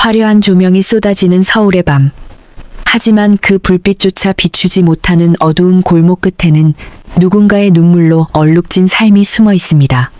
화려한 조명이 쏟아지는 서울의 밤. 하지만 그 불빛조차 비추지 못하는 어두운 골목 끝에는 누군가의 눈물로 얼룩진 삶이 숨어 있습니다.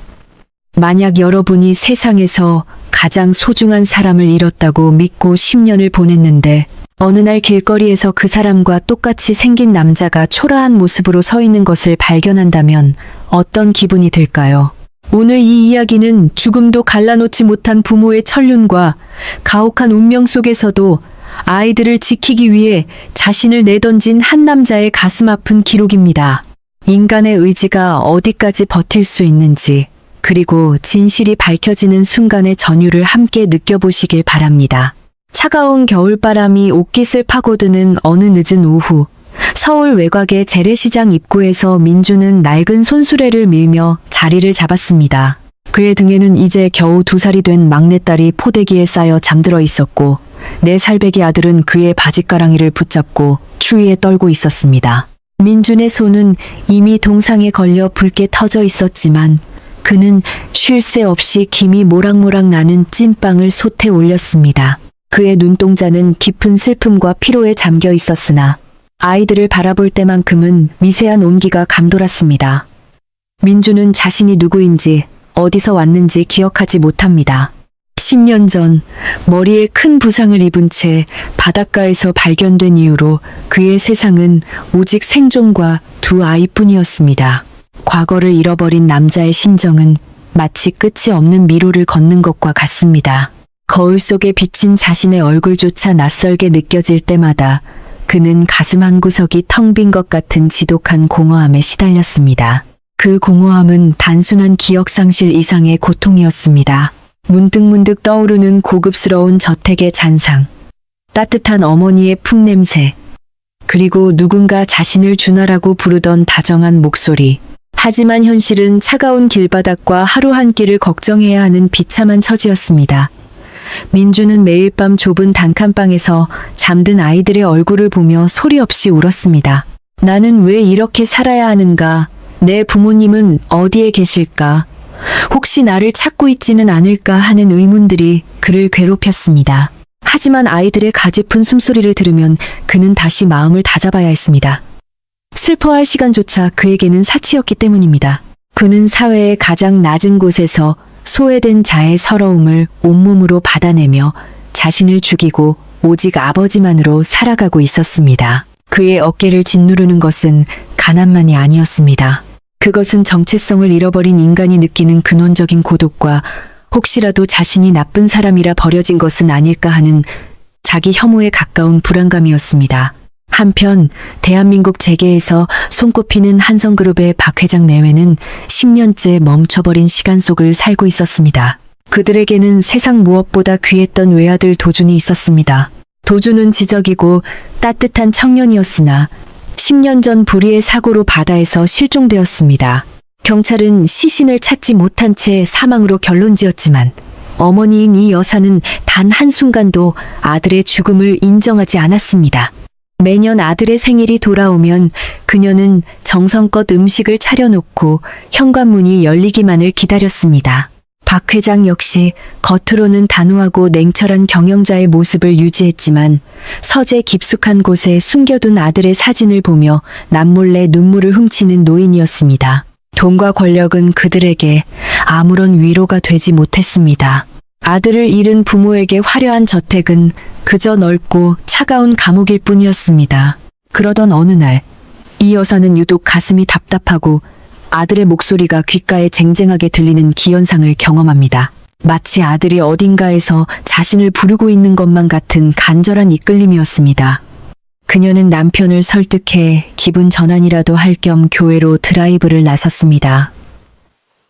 만약 여러분이 세상에서 가장 소중한 사람을 잃었다고 믿고 10년을 보냈는데 어느 날 길거리에서 그 사람과 똑같이 생긴 남자가 초라한 모습으로 서 있는 것을 발견한다면 어떤 기분이 들까요? 오늘 이 이야기는 죽음도 갈라놓지 못한 부모의 천륜과 가혹한 운명 속에서도 아이들을 지키기 위해 자신을 내던진 한 남자의 가슴 아픈 기록입니다. 인간의 의지가 어디까지 버틸 수 있는지, 그리고 진실이 밝혀지는 순간의 전율을 함께 느껴보시길 바랍니다. 차가운 겨울바람이 옷깃을 파고드는 어느 늦은 오후, 서울 외곽의 재래시장 입구에서 민주는 낡은 손수레를 밀며 자리를 잡았습니다. 그의 등에는 이제 겨우 2살이 된 막내딸이 포대기에 쌓여 잠들어 있었고 4살배기 아들은 그의 바짓가랑이를 붙잡고 추위에 떨고 있었습니다. 민준의 손은 이미 동상에 걸려 붉게 터져 있었지만 그는 쉴 새 없이 김이 모락모락 나는 찐빵을 솥에 올렸습니다. 그의 눈동자는 깊은 슬픔과 피로에 잠겨 있었으나 아이들을 바라볼 때만큼은 미세한 온기가 감돌았습니다. 민주는 자신이 누구인지 어디서 왔는지 기억하지 못합니다. 10년 전 머리에 큰 부상을 입은 채 바닷가에서 발견된 이후로 그의 세상은 오직 생존과 2 아이뿐이었습니다. 과거를 잃어버린 남자의 심정은 마치 끝이 없는 미로를 걷는 것과 같습니다. 거울 속에 비친 자신의 얼굴조차 낯설게 느껴질 때마다 그는 가슴 한구석이 텅 빈 것 같은 지독한 공허함에 시달렸습니다. 그 공허함은 단순한 기억상실 이상의 고통이었습니다. 문득문득 떠오르는 고급스러운 저택의 잔상, 따뜻한 어머니의 품냄새, 그리고 누군가 자신을 준하라고 부르던 다정한 목소리. 하지만 현실은 차가운 길바닥과 하루 한 끼를 걱정해야 하는 비참한 처지였습니다. 민주는 매일 밤 좁은 단칸방에서 잠든 아이들의 얼굴을 보며 소리 없이 울었습니다. 나는 왜 이렇게 살아야 하는가? 내 부모님은 어디에 계실까? 혹시 나를 찾고 있지는 않을까 하는 의문들이 그를 괴롭혔습니다. 하지만 아이들의 가냘픈 숨소리를 들으면 그는 다시 마음을 다잡아야 했습니다. 슬퍼할 시간조차 그에게는 사치였기 때문입니다. 그는 사회의 가장 낮은 곳에서 소외된 자의 서러움을 온몸으로 받아내며 자신을 죽이고 오직 아버지만으로 살아가고 있었습니다. 그의 어깨를 짓누르는 것은 가난만이 아니었습니다. 그것은 정체성을 잃어버린 인간이 느끼는 근원적인 고독과 혹시라도 자신이 나쁜 사람이라 버려진 것은 아닐까 하는 자기 혐오에 가까운 불안감이었습니다. 한편 대한민국 재계에서 손꼽히는 한성그룹의 박 회장 내외는 10년째 멈춰버린 시간 속을 살고 있었습니다. 그들에게는 세상 무엇보다 귀했던 외아들 도준이 있었습니다. 도준은 지적이고 따뜻한 청년이었으나 10년 전 불의의 사고로 바다에서 실종되었습니다. 경찰은 시신을 찾지 못한 채 사망으로 결론지었지만 어머니인 이 여사는 단 한순간도 아들의 죽음을 인정하지 않았습니다. 매년 아들의 생일이 돌아오면 그녀는 정성껏 음식을 차려놓고 현관문이 열리기만을 기다렸습니다. 박 회장 역시 겉으로는 단호하고 냉철한 경영자의 모습을 유지했지만 서재 깊숙한 곳에 숨겨둔 아들의 사진을 보며 남몰래 눈물을 훔치는 노인이었습니다. 돈과 권력은 그들에게 아무런 위로가 되지 못했습니다. 아들을 잃은 부모에게 화려한 저택은 그저 넓고 차가운 감옥일 뿐이었습니다. 그러던 어느 날, 이 여사는 유독 가슴이 답답하고 아들의 목소리가 귓가에 쟁쟁하게 들리는 기현상을 경험합니다. 마치 아들이 어딘가에서 자신을 부르고 있는 것만 같은 간절한 이끌림이었습니다. 그녀는 남편을 설득해 기분 전환이라도 할 겸 교회로 드라이브를 나섰습니다.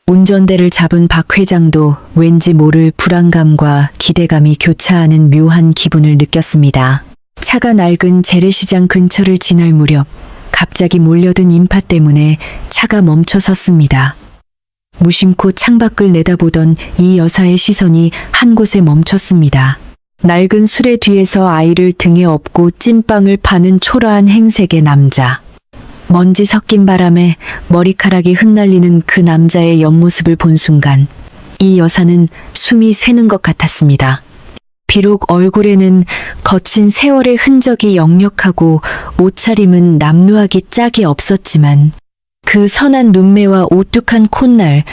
운전대를 잡은 박 회장도 왠지 모를 불안감과 기대감이 교차하는 묘한 기분을 느꼈습니다. 차가 낡은 재래시장 근처를 지날 무렵 갑자기 몰려든 인파 때문에 차가 멈춰 섰습니다. 무심코 창밖을 내다보던 이 여사의 시선이 한 곳에 멈췄습니다. 낡은 수레 뒤에서 아이를 등에 업고 찐빵을 파는 초라한 행색의 남자. 먼지 섞인 바람에 머리카락이 흩날리는 그 남자의 옆모습을 본 순간 이 여사는 숨이 새는 것 같았습니다. 비록 얼굴에는 거친 세월의 흔적이 역력하고 옷차림은 남루하기 짝이 없었지만 그 선한 눈매와 오뚝한 콧날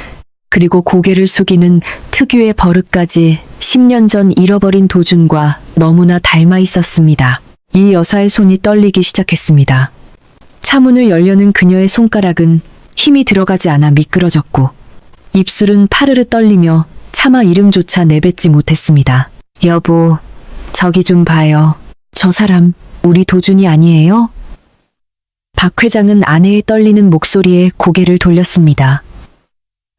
그리고 고개를 숙이는 특유의 버릇까지 10년 전 잃어버린 도준과 너무나 닮아 있었습니다. 이 여사의 손이 떨리기 시작했습니다. 차문을 열려는 그녀의 손가락은 힘이 들어가지 않아 미끄러졌고 입술은 파르르 떨리며 차마 이름조차 내뱉지 못했습니다. 여보, 저기 좀 봐요. 저 사람 우리 도준이 아니에요? 박 회장은 아내의 떨리는 목소리에 고개를 돌렸습니다.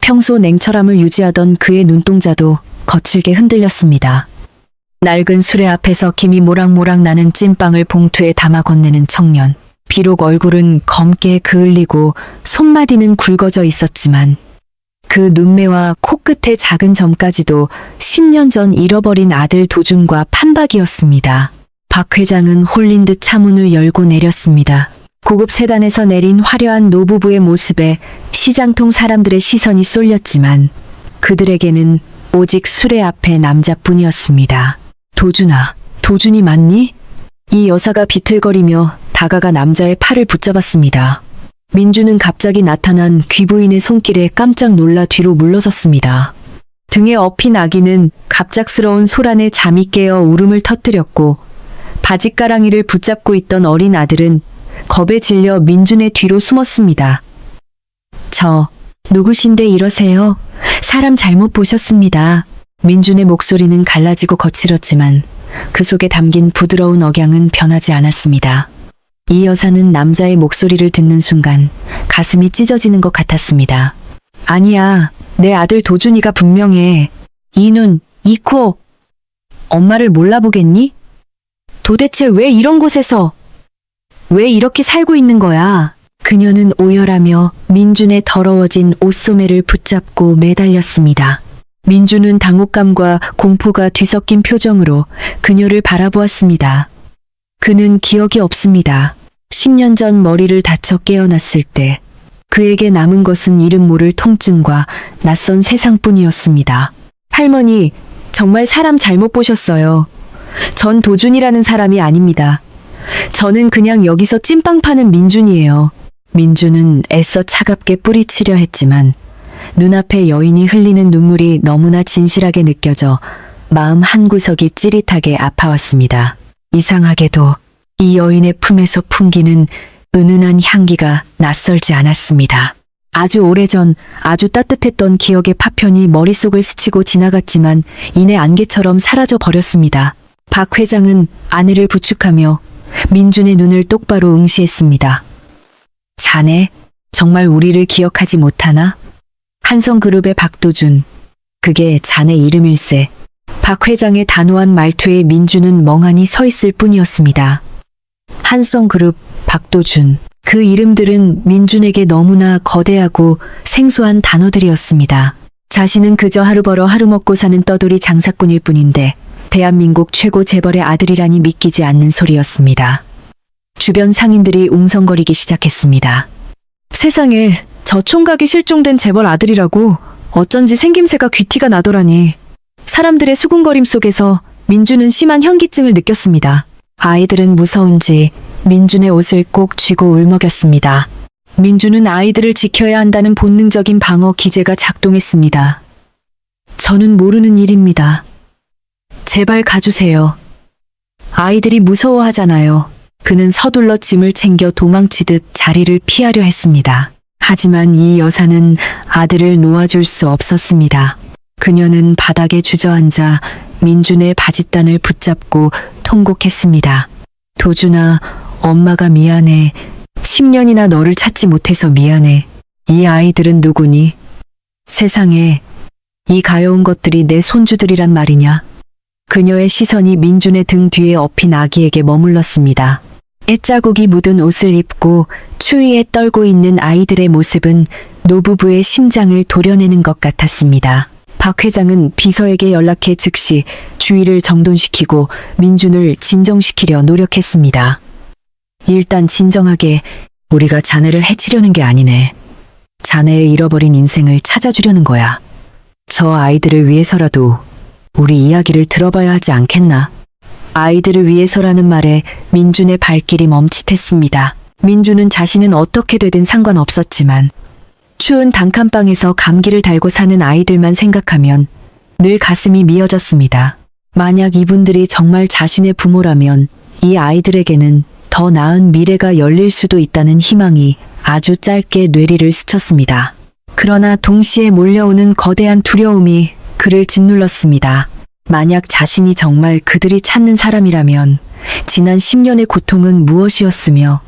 평소 냉철함을 유지하던 그의 눈동자도 거칠게 흔들렸습니다. 낡은 수레 앞에서 김이 모락모락 나는 찐빵을 봉투에 담아 건네는 청년. 비록 얼굴은 검게 그을리고 손마디는 굵어져 있었지만 그 눈매와 코끝의 작은 점까지도 10년 전 잃어버린 아들 도준과 판박이었습니다. 박 회장은 홀린 듯 차문을 열고 내렸습니다. 고급 세단에서 내린 화려한 노부부의 모습에 시장통 사람들의 시선이 쏠렸지만 그들에게는 오직 수레 앞의 남자뿐이었습니다. 도준아, 도준이 맞니? 이 여사가 비틀거리며 다가가 남자의 팔을 붙잡았습니다. 민주는 갑자기 나타난 귀부인의 손길에 깜짝 놀라 뒤로 물러섰습니다. 등에 업힌 아기는 갑작스러운 소란에 잠이 깨어 울음을 터뜨렸고 바짓가랑이를 붙잡고 있던 어린 아들은 겁에 질려 민준의 뒤로 숨었습니다. 저, 누구신데 이러세요? 사람 잘못 보셨습니다. 민준의 목소리는 갈라지고 거칠었지만 그 속에 담긴 부드러운 억양은 변하지 않았습니다. 이 여사는 남자의 목소리를 듣는 순간 가슴이 찢어지는 것 같았습니다. 아니야, 내 아들 도준이가 분명해. 이 눈, 이 코. 엄마를 몰라보겠니? 도대체 왜 이런 곳에서, 왜 이렇게 살고 있는 거야? 그녀는 오열하며 민준의 더러워진 옷소매를 붙잡고 매달렸습니다. 민준은 당혹감과 공포가 뒤섞인 표정으로 그녀를 바라보았습니다. 그는 기억이 없습니다. 10년 전 머리를 다쳐 깨어났을 때 그에게 남은 것은 이름 모를 통증과 낯선 세상뿐이었습니다. 할머니, 정말 사람 잘못 보셨어요. 전 도준이라는 사람이 아닙니다. 저는 그냥 여기서 찐빵 파는 민준이에요. 민준은 애써 차갑게 뿌리치려 했지만 눈앞에 여인이 흘리는 눈물이 너무나 진실하게 느껴져 마음 한구석이 찌릿하게 아파왔습니다. 이상하게도 이 여인의 품에서 풍기는 은은한 향기가 낯설지 않았습니다. 아주 오래전 아주 따뜻했던 기억의 파편이 머릿속을 스치고 지나갔지만 이내 안개처럼 사라져 버렸습니다. 박 회장은 아내를 부축하며 민준의 눈을 똑바로 응시했습니다. 자네, 정말 우리를 기억하지 못하나? 한성그룹의 박도준, 그게 자네 이름일세. 박 회장의 단호한 말투에 민준은 멍하니 서 있을 뿐이었습니다. 한성그룹, 박도준, 그 이름들은 민준에게 너무나 거대하고 생소한 단어들이었습니다. 자신은 그저 하루 벌어 하루 먹고 사는 떠돌이 장사꾼일 뿐인데 대한민국 최고 재벌의 아들이라니 믿기지 않는 소리였습니다. 주변 상인들이 웅성거리기 시작했습니다. 세상에, 저 총각이 실종된 재벌 아들이라고 어쩐지 생김새가 귀티가 나더라니. 사람들의 수군거림 속에서 민준은 심한 현기증을 느꼈습니다. 아이들은 무서운지 민준의 옷을 꼭 쥐고 울먹였습니다. 민준은 아이들을 지켜야 한다는 본능적인 방어 기제가 작동했습니다. 저는 모르는 일입니다. 제발 가주세요. 아이들이 무서워하잖아요. 그는 서둘러 짐을 챙겨 도망치듯 자리를 피하려 했습니다. 하지만 이 여사는 아들을 놓아줄 수 없었습니다. 그녀는 바닥에 주저앉아 민준의 바짓단을 붙잡고 통곡했습니다. 도준아, 엄마가 미안해. 10년이나 너를 찾지 못해서 미안해. 이 아이들은 누구니? 세상에, 이 가여운 것들이 내 손주들이란 말이냐? 그녀의 시선이 민준의 등 뒤에 엎인 아기에게 머물렀습니다. 애자국이 묻은 옷을 입고 추위에 떨고 있는 아이들의 모습은 노부부의 심장을 도려내는 것 같았습니다. 박 회장은 비서에게 연락해 즉시 주의를 정돈시키고 민준을 진정시키려 노력했습니다. 일단 진정하게, 우리가 자네를 해치려는 게 아니네. 자네의 잃어버린 인생을 찾아주려는 거야. 저 아이들을 위해서라도 우리 이야기를 들어봐야 하지 않겠나? 아이들을 위해서라는 말에 민준의 발길이 멈칫했습니다. 민준은 자신은 어떻게 되든 상관없었지만 추운 단칸방에서 감기를 달고 사는 아이들만 생각하면 늘 가슴이 미어졌습니다. 만약 이분들이 정말 자신의 부모라면 이 아이들에게는 더 나은 미래가 열릴 수도 있다는 희망이 아주 짧게 뇌리를 스쳤습니다. 그러나 동시에 몰려오는 거대한 두려움이 그를 짓눌렀습니다. 만약 자신이 정말 그들이 찾는 사람이라면 지난 10년의 고통은 무엇이었으며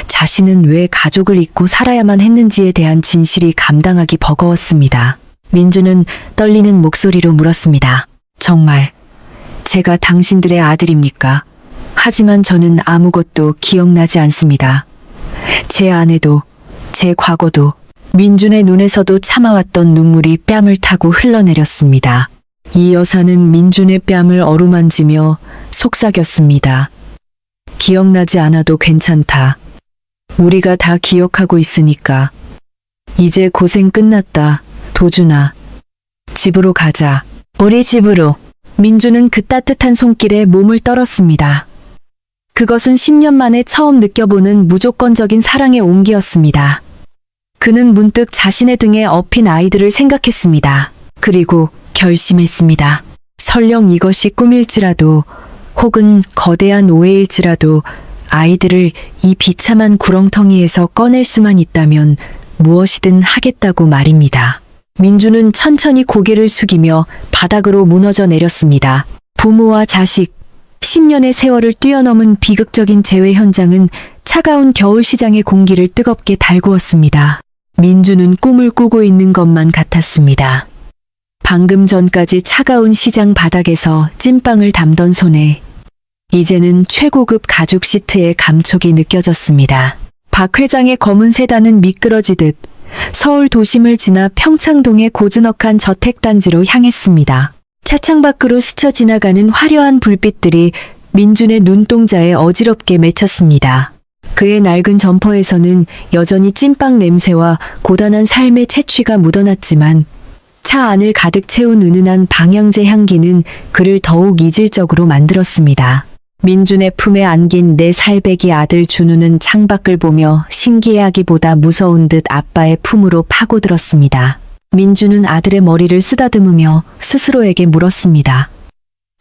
자신은 왜 가족을 잊고 살아야만 했는지에 대한 진실이 감당하기 버거웠습니다. 민주는 떨리는 목소리로 물었습니다. 정말 제가 당신들의 아들입니까? 하지만 저는 아무것도 기억나지 않습니다. 제 아내도 제 과거도. 민준의 눈에서도 참아왔던 눈물이 뺨을 타고 흘러내렸습니다. 이 여사는 민준의 뺨을 어루만지며 속삭였습니다. 기억나지 않아도 괜찮다. 우리가 다 기억하고 있으니까. 이제 고생 끝났다. 도준아. 집으로 가자. 우리 집으로. 민준은 그 따뜻한 손길에 몸을 떨었습니다. 그것은 10년 만에 처음 느껴보는 무조건적인 사랑의 온기였습니다. 그는 문득 자신의 등에 업힌 아이들을 생각했습니다. 그리고 결심했습니다. 설령 이것이 꿈일지라도 혹은 거대한 오해일지라도 아이들을 이 비참한 구렁텅이에서 꺼낼 수만 있다면 무엇이든 하겠다고 말입니다. 민주는 천천히 고개를 숙이며 바닥으로 무너져 내렸습니다. 부모와 자식, 10년의 세월을 뛰어넘은 비극적인 재회 현장은 차가운 겨울시장의 공기를 뜨겁게 달구었습니다. 민주는 꿈을 꾸고 있는 것만 같았습니다. 방금 전까지 차가운 시장 바닥에서 찐빵을 담던 손에 이제는 최고급 가죽 시트의 감촉이 느껴졌습니다. 박 회장의 검은 세단은 미끄러지듯 서울 도심을 지나 평창동의 고즈넉한 저택단지로 향했습니다. 차창 밖으로 스쳐 지나가는 화려한 불빛들이 민준의 눈동자에 어지럽게 맺혔습니다. 그의 낡은 점퍼에서는 여전히 찐빵 냄새와 고단한 삶의 채취가 묻어났지만 차 안을 가득 채운 은은한 방향제 향기는 그를 더욱 이질적으로 만들었습니다. 민준의 품에 안긴 4살배기 아들 준우는 창밖을 보며 신기해하기보다 무서운 듯 아빠의 품으로 파고들었습니다. 민준은 아들의 머리를 쓰다듬으며 스스로에게 물었습니다.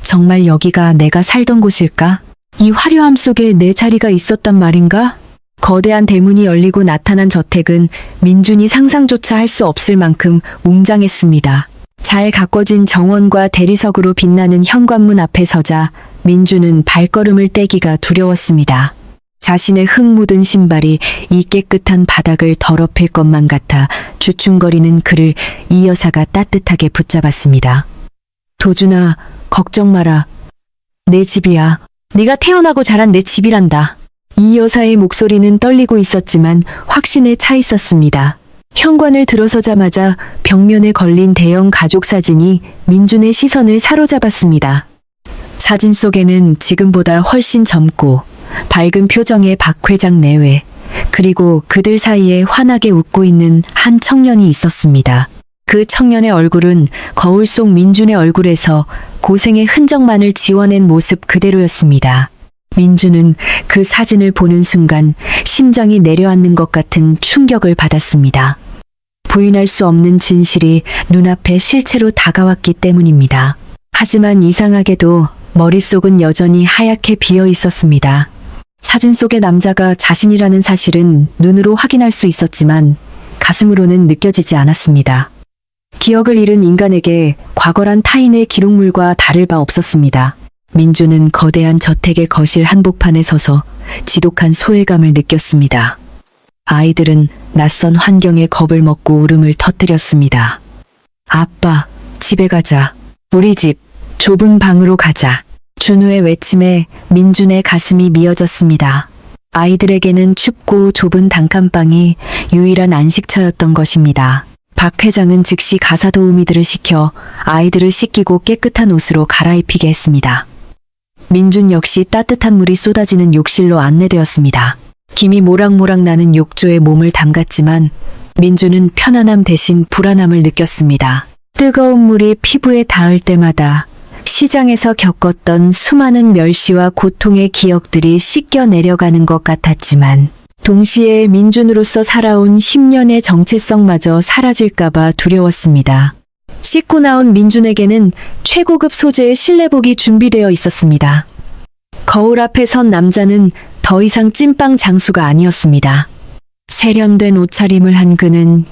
정말 여기가 내가 살던 곳일까? 이 화려함 속에 내 자리가 있었단 말인가? 거대한 대문이 열리고 나타난 저택은 민준이 상상조차 할 수 없을 만큼 웅장했습니다. 잘 가꿔진 정원과 대리석으로 빛나는 현관문 앞에 서자 민준은 발걸음을 떼기가 두려웠습니다. 자신의 흙 묻은 신발이 이 깨끗한 바닥을 더럽힐 것만 같아 주춤거리는 그를 이 여사가 따뜻하게 붙잡았습니다. 도준아, 걱정 마라. 내 집이야. 네가 태어나고 자란 내 집이란다. 이 여사의 목소리는 떨리고 있었지만 확신에 차 있었습니다. 현관을 들어서자마자 벽면에 걸린 대형 가족 사진이 민준의 시선을 사로잡았습니다. 사진 속에는 지금보다 훨씬 젊고 밝은 표정의 박 회장 내외, 그리고 그들 사이에 환하게 웃고 있는 한 청년이 있었습니다. 그 청년의 얼굴은 거울 속 민준의 얼굴에서 고생의 흔적만을 지워낸 모습 그대로였습니다. 민준은 그 사진을 보는 순간 심장이 내려앉는 것 같은 충격을 받았습니다. 부인할 수 없는 진실이 눈앞에 실체로 다가왔기 때문입니다. 하지만 이상하게도 머릿속은 여전히 하얗게 비어 있었습니다. 사진 속의 남자가 자신이라는 사실은 눈으로 확인할 수 있었지만 가슴으로는 느껴지지 않았습니다. 기억을 잃은 인간에게 과거란 타인의 기록물과 다를 바 없었습니다. 민주는 거대한 저택의 거실 한복판에 서서 지독한 소외감을 느꼈습니다. 아이들은 낯선 환경에 겁을 먹고 울음을 터뜨렸습니다. 아빠, 집에 가자. 우리 집, 좁은 방으로 가자. 준우의 외침에 민준의 가슴이 미어졌습니다. 아이들에게는 춥고 좁은 단칸방이 유일한 안식처였던 것입니다. 박 회장은 즉시 가사 도우미들을 시켜 아이들을 씻기고 깨끗한 옷으로 갈아입히게 했습니다. 민준 역시 따뜻한 물이 쏟아지는 욕실로 안내되었습니다. 김이 모락모락 나는 욕조에 몸을 담갔지만 민준은 편안함 대신 불안함을 느꼈습니다. 뜨거운 물이 피부에 닿을 때마다 시장에서 겪었던 수많은 멸시와 고통의 기억들이 씻겨 내려가는 것 같았지만 동시에 민준으로서 살아온 10년의 정체성마저 사라질까봐 두려웠습니다. 씻고 나온 민준에게는 최고급 소재의 실내복이 준비되어 있었습니다. 거울 앞에 선 남자는 더 이상 찐빵 장수가 아니었습니다. 세련된 옷차림을 한 그는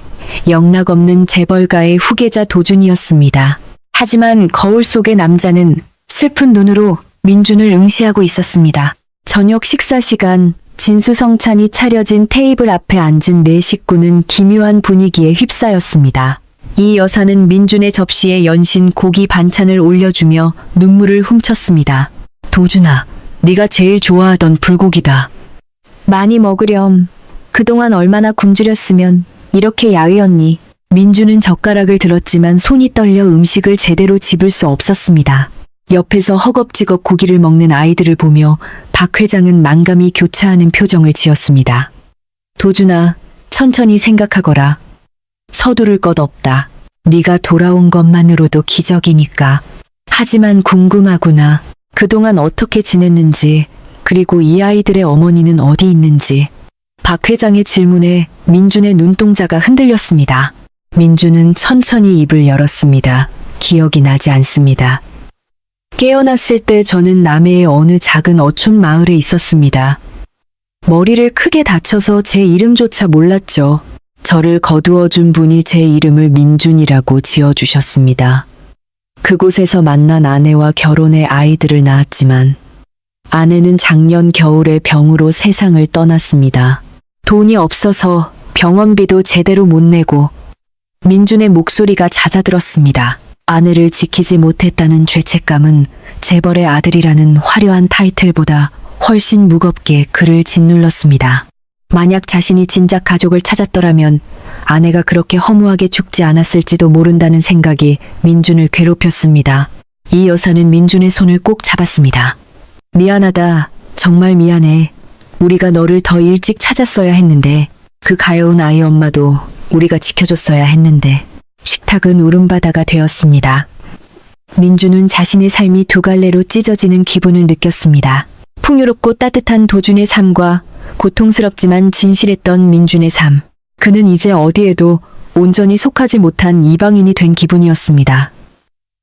영락없는 재벌가의 후계자 도준이었습니다. 하지만 거울 속의 남자는 슬픈 눈으로 민준을 응시하고 있었습니다. 저녁 식사 시간, 진수성찬이 차려진 테이블 앞에 앉은 네 식구는 기묘한 분위기에 휩싸였습니다. 이 여사는 민준의 접시에 연신 고기 반찬을 올려주며 눈물을 훔쳤습니다. 도준아, 네가 제일 좋아하던 불고기다. 많이 먹으렴. 그동안 얼마나 굶주렸으면 이렇게 야위었니. 민준은 젓가락을 들었지만 손이 떨려 음식을 제대로 집을 수 없었습니다. 옆에서 허겁지겁 고기를 먹는 아이들을 보며 박 회장은 만감이 교차하는 표정을 지었습니다. 도준아, 천천히 생각하거라. 서두를 것 없다. 네가 돌아온 것만으로도 기적이니까. 하지만 궁금하구나. 그동안 어떻게 지냈는지, 그리고 이 아이들의 어머니는 어디 있는지. 박 회장의 질문에 민준의 눈동자가 흔들렸습니다. 민준은 천천히 입을 열었습니다. 기억이 나지 않습니다. 깨어났을 때 저는 남해의 어느 작은 어촌 마을에 있었습니다. 머리를 크게 다쳐서 제 이름조차 몰랐죠. 저를 거두어준 분이 제 이름을 민준이라고 지어주셨습니다. 그곳에서 만난 아내와 결혼해 아이들을 낳았지만 아내는 작년 겨울에 병으로 세상을 떠났습니다. 돈이 없어서 병원비도 제대로 못 내고 민준의 목소리가 잦아들었습니다. 아내를 지키지 못했다는 죄책감은 재벌의 아들이라는 화려한 타이틀보다 훨씬 무겁게 그를 짓눌렀습니다. 만약 자신이 진작 가족을 찾았더라면 아내가 그렇게 허무하게 죽지 않았을지도 모른다는 생각이 민준을 괴롭혔습니다. 이 여사는 민준의 손을 꼭 잡았습니다. 미안하다. 정말 미안해. 우리가 너를 더 일찍 찾았어야 했는데, 그 가여운 아이 엄마도 우리가 지켜줬어야 했는데. 식탁은 울음바다가 되었습니다. 민준은 자신의 삶이 두 갈래로 찢어지는 기분을 느꼈습니다. 풍요롭고 따뜻한 도준의 삶과 고통스럽지만 진실했던 민준의 삶. 그는 이제 어디에도 온전히 속하지 못한 이방인이 된 기분이었습니다.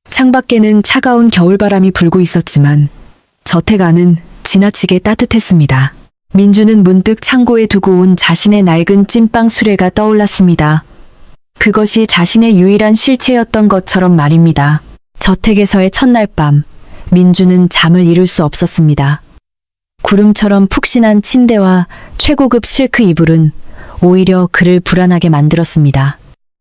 창밖에는 차가운 겨울바람이 불고 있었지만 저택 안은 지나치게 따뜻했습니다. 민준은 문득 창고에 두고 온 자신의 낡은 찐빵 수레가 떠올랐습니다. 그것이 자신의 유일한 실체였던 것처럼 말입니다. 저택에서의 첫날 밤, 민준은 잠을 이룰 수 없었습니다. 구름처럼 푹신한 침대와 최고급 실크 이불은 오히려 그를 불안하게 만들었습니다.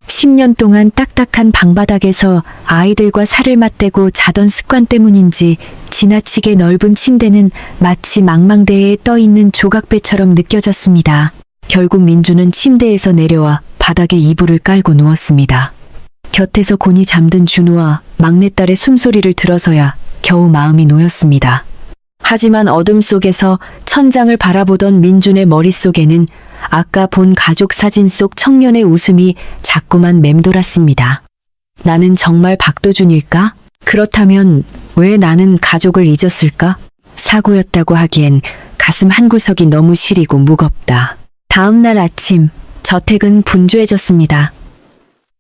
10년 동안 딱딱한 방바닥에서 아이들과 살을 맞대고 자던 습관 때문인지 지나치게 넓은 침대는 마치 망망대해에 떠있는 조각배처럼 느껴졌습니다. 결국 민준은 침대에서 내려와 바닥에 이불을 깔고 누웠습니다. 곁에서 곤히 잠든 준우와 막내딸의 숨소리를 들어서야 겨우 마음이 놓였습니다. 하지만 어둠 속에서 천장을 바라보던 민준의 머릿속에는 아까 본 가족 사진 속 청년의 웃음이 자꾸만 맴돌았습니다. 나는 정말 박도준일까? 그렇다면 왜 나는 가족을 잊었을까? 사고였다고 하기엔 가슴 한구석이 너무 시리고 무겁다. 다음 날 아침, 저택은 분주해졌습니다.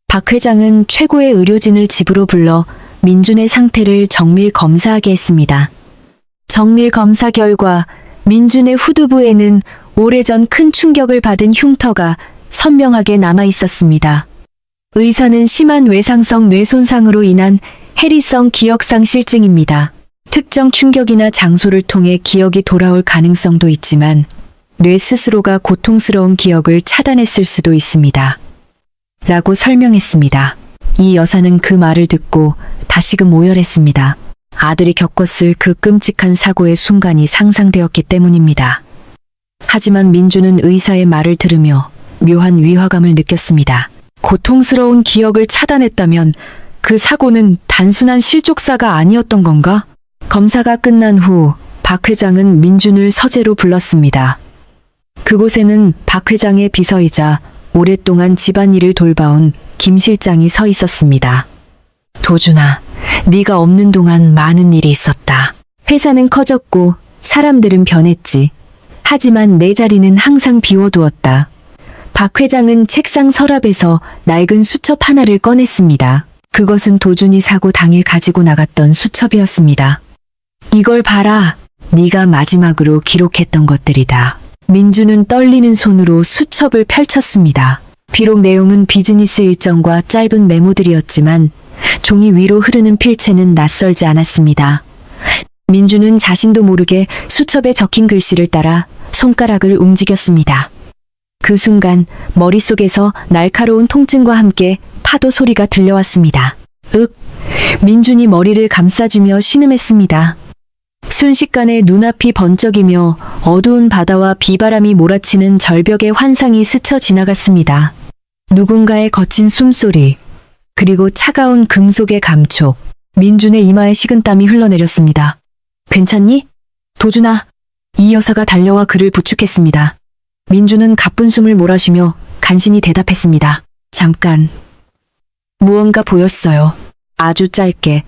박 회장은 최고의 의료진을 집으로 불러 민준의 상태를 정밀 검사하게 했습니다. 정밀 검사 결과 민준의 후두부에는 오래전 큰 충격을 받은 흉터가 선명하게 남아 있었습니다. 의사는 심한 외상성 뇌손상으로 인한 해리성 기억상실증입니다. 특정 충격이나 장소를 통해 기억이 돌아올 가능성도 있지만 뇌 스스로가 고통스러운 기억을 차단했을 수도 있습니다. 라고 설명했습니다. 이 여사는 그 말을 듣고 다시금 오열했습니다. 아들이 겪었을 그 끔찍한 사고의 순간이 상상되었기 때문입니다. 하지만 민준은 의사의 말을 들으며 묘한 위화감을 느꼈습니다. 고통스러운 기억을 차단했다면 그 사고는 단순한 실족사가 아니었던 건가? 검사가 끝난 후 박 회장은 민준을 서재로 불렀습니다. 그곳에는 박 회장의 비서이자 오랫동안 집안일을 돌봐온 김 실장이 서 있었습니다. 도준아, 네가 없는 동안 많은 일이 있었다. 회사는 커졌고 사람들은 변했지. 하지만 내 자리는 항상 비워두었다. 박 회장은 책상 서랍에서 낡은 수첩 하나를 꺼냈습니다. 그것은 도준이 사고 당일 가지고 나갔던 수첩이었습니다. 이걸 봐라. 네가 마지막으로 기록했던 것들이다. 민주는 떨리는 손으로 수첩을 펼쳤습니다. 비록 내용은 비즈니스 일정과 짧은 메모들이었지만 종이 위로 흐르는 필체는 낯설지 않았습니다. 민주는 자신도 모르게 수첩에 적힌 글씨를 따라 손가락을 움직였습니다. 그 순간 머릿속에서 날카로운 통증과 함께 파도 소리가 들려왔습니다. 민준이 머리를 감싸주며 신음했습니다. 순식간에 눈앞이 번쩍이며 어두운 바다와 비바람이 몰아치는 절벽의 환상이 스쳐 지나갔습니다. 누군가의 거친 숨소리, 그리고 차가운 금속의 감촉, 민준의 이마에 식은땀이 흘러내렸습니다. 괜찮니? 도준아. 이 여사가 달려와 그를 부축했습니다. 민준은 가쁜 숨을 몰아쉬며 간신히 대답했습니다. 잠깐. 무언가 보였어요. 아주 짧게.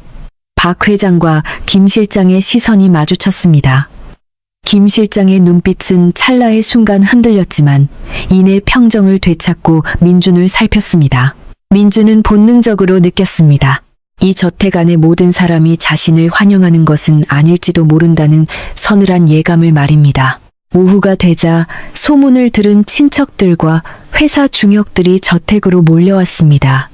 박 회장과 김 실장의 시선이 마주쳤습니다. 김 실장의 눈빛은 찰나의 순간 흔들렸지만 이내 평정을 되찾고 민준을 살폈습니다. 민준은 본능적으로 느꼈습니다. 이 저택 안의 모든 사람이 자신을 환영하는 것은 아닐지도 모른다는 서늘한 예감을 말입니다. 오후가 되자 소문을 들은 친척들과 회사 중역들이 저택으로 몰려왔습니다.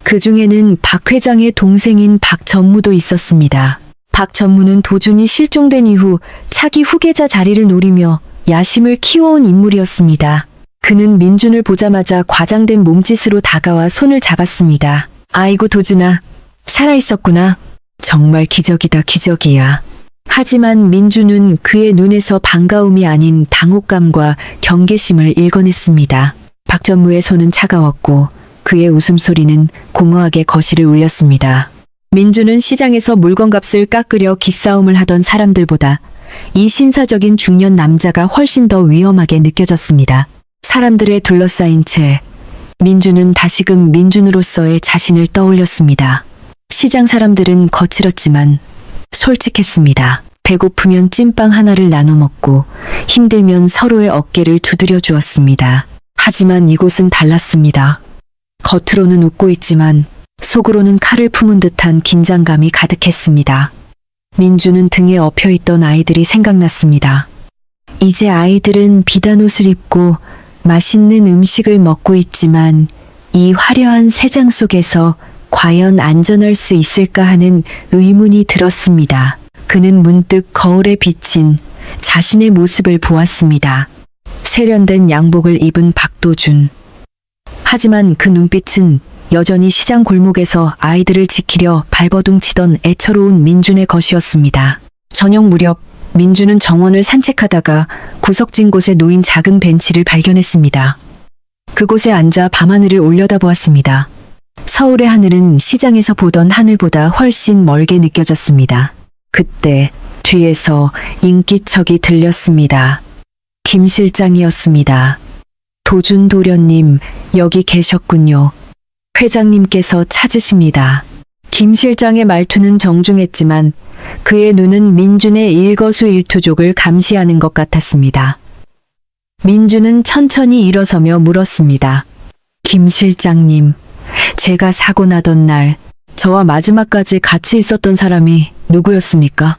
그 중에는 박 회장의 동생인 박 전무도 있었습니다. 박 전무는 도준이 실종된 이후 차기 후계자 자리를 노리며 야심을 키워온 인물이었습니다. 그는 민준을 보자마자 과장된 몸짓으로 다가와 손을 잡았습니다. 아이고 도준아, 살아있었구나. 정말 기적이다 기적이야. 하지만 민준은 그의 눈에서 반가움이 아닌 당혹감과 경계심을 읽어냈습니다. 박 전무의 손은 차가웠고 그의 웃음소리는 공허하게 거실을 울렸습니다. 민준은 시장에서 물건값을 깎으려 기싸움을 하던 사람들보다 이 신사적인 중년 남자가 훨씬 더 위험하게 느껴졌습니다. 사람들에 둘러싸인 채 민준은 다시금 민준으로서의 자신을 떠올렸습니다. 시장 사람들은 거칠었지만 솔직했습니다. 배고프면 찐빵 하나를 나눠 먹고 힘들면 서로의 어깨를 두드려 주었습니다. 하지만 이곳은 달랐습니다. 겉으로는 웃고 있지만 속으로는 칼을 품은 듯한 긴장감이 가득했습니다. 민주는 등에 엎여있던 아이들이 생각났습니다. 이제 아이들은 비단 옷을 입고 맛있는 음식을 먹고 있지만 이 화려한 세장 속에서 과연 안전할 수 있을까 하는 의문이 들었습니다. 그는 문득 거울에 비친 자신의 모습을 보았습니다. 세련된 양복을 입은 박도준. 하지만 그 눈빛은 여전히 시장 골목에서 아이들을 지키려 발버둥 치던 애처로운 민준의 것이었습니다. 저녁 무렵 민준은 정원을 산책하다가 구석진 곳에 놓인 작은 벤치를 발견했습니다. 그곳에 앉아 밤하늘을 올려다보았습니다. 서울의 하늘은 시장에서 보던 하늘보다 훨씬 멀게 느껴졌습니다. 그때 뒤에서 인기척이 들렸습니다. 김 실장이었습니다. 도준 도련님, 여기 계셨군요. 회장님께서 찾으십니다. 김 실장의 말투는 정중했지만 그의 눈은 민준의 일거수일투족을 감시하는 것 같았습니다. 민준은 천천히 일어서며 물었습니다. 김 실장님, 제가 사고 나던 날 저와 마지막까지 같이 있었던 사람이 누구였습니까?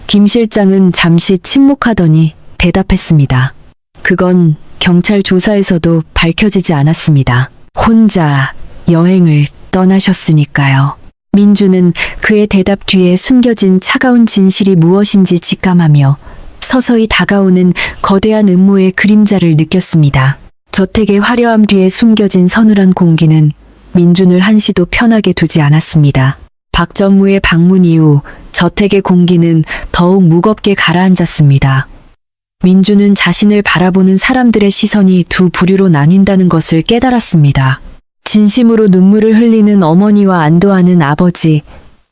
김 실장은 잠시 침묵하더니 대답했습니다. 그건 경찰 조사에서도 밝혀지지 않았습니다. 혼자 여행을 떠나셨으니까요. 민주는 그의 대답 뒤에 숨겨진 차가운 진실이 무엇인지 직감하며 서서히 다가오는 거대한 음모의 그림자를 느꼈습니다. 저택의 화려함 뒤에 숨겨진 서늘한 공기는 민준을 한시도 편하게 두지 않았습니다. 박전무의 방문 이후 저택의 공기는 더욱 무겁게 가라앉았습니다. 민준은 자신을 바라보는 사람들의 시선이 두 부류로 나뉜다는 것을 깨달았습니다. 진심으로 눈물을 흘리는 어머니와 안도하는 아버지,